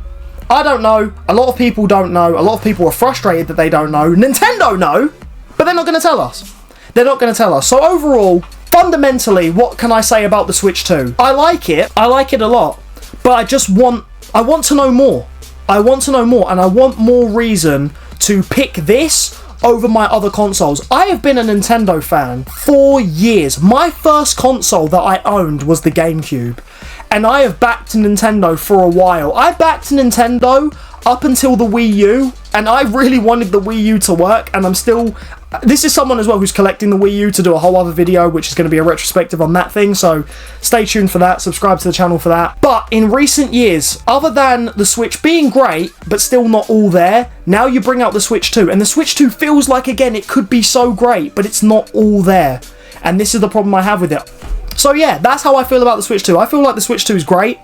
I don't know. A lot of people don't know. A lot of people are frustrated that they don't know. Nintendo know, but they're not going to tell us. They're not going to tell us. So overall, fundamentally, what can I say about the Switch 2? I like it a lot, but I want to know more. I want to know more, and I want more reason to pick this over my other consoles. I have been a Nintendo fan for years. My first console that I owned was the GameCube, and I have backed Nintendo for a while. I backed Nintendo up until the Wii U, and I really wanted the Wii U to work, and I'm still... This is someone as well who's collecting the Wii U to do a whole other video, which is going to be a retrospective on that thing, so stay tuned for that, subscribe to the channel for that. But in recent years, other than the Switch being great, but still not all there, now you bring out the Switch 2, and the Switch 2 feels like, again, it could be so great, but it's not all there. And this is the problem I have with it. So yeah, that's how I feel about the Switch 2. I feel like the Switch 2 is great,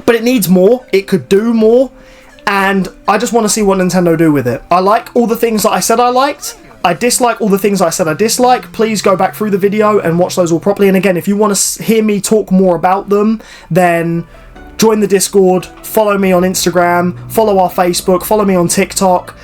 but it needs more, it could do more, and I just want to see what Nintendo do with it. I like all the things that I said I liked. I dislike all the things I said I dislike. Please go back through the video and watch those all properly. And again, if you want to hear me talk more about them, then join the Discord, follow me on Instagram, follow our Facebook, follow me on TikTok,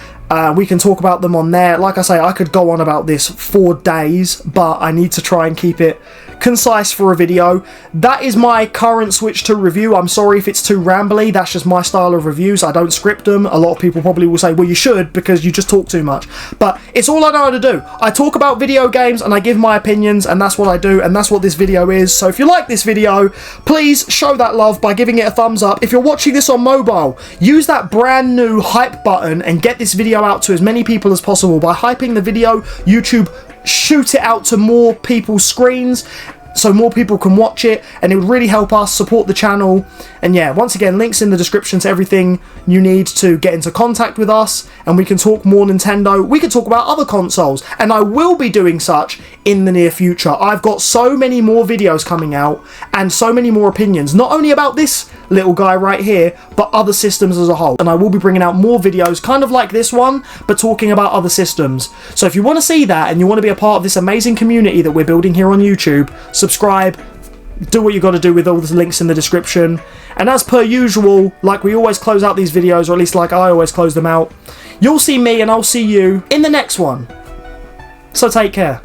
We can talk about them on there. Like I say, I could go on about this for days, but I need to try and keep it concise for a video. That is my current switch to review. I'm sorry if it's too rambly. That's just my style of reviews. I don't script them. A lot of people probably will say, well, you should, because you just talk too much. But it's all I know how to do. I talk about video games and I give my opinions, and that's what I do, and that's what this video is. So if you like this video, please show that love by giving it a thumbs up. If you're watching this on mobile, use that brand new hype button and get this video out to as many people as possible. By hyping the video, YouTube shoot it out to more people's screens so more people can watch it, and it would really help us support the channel. And yeah, once again, links in the description to everything you need to get into contact with us, and we can talk more Nintendo. We can talk about other consoles, and I will be doing such in the near future. I've got so many more videos coming out and so many more opinions, not only about this little guy right here, but other systems as a whole. And I will be bringing out more videos kind of like this one, but talking about other systems. So if you want to see that and you want to be a part of this amazing community that we're building here on YouTube, subscribe, do what you got to do with all the links in the description. And as per usual, like we always close out these videos, or at least like I always close them out, you'll see me and I'll see you in the next one. So take care.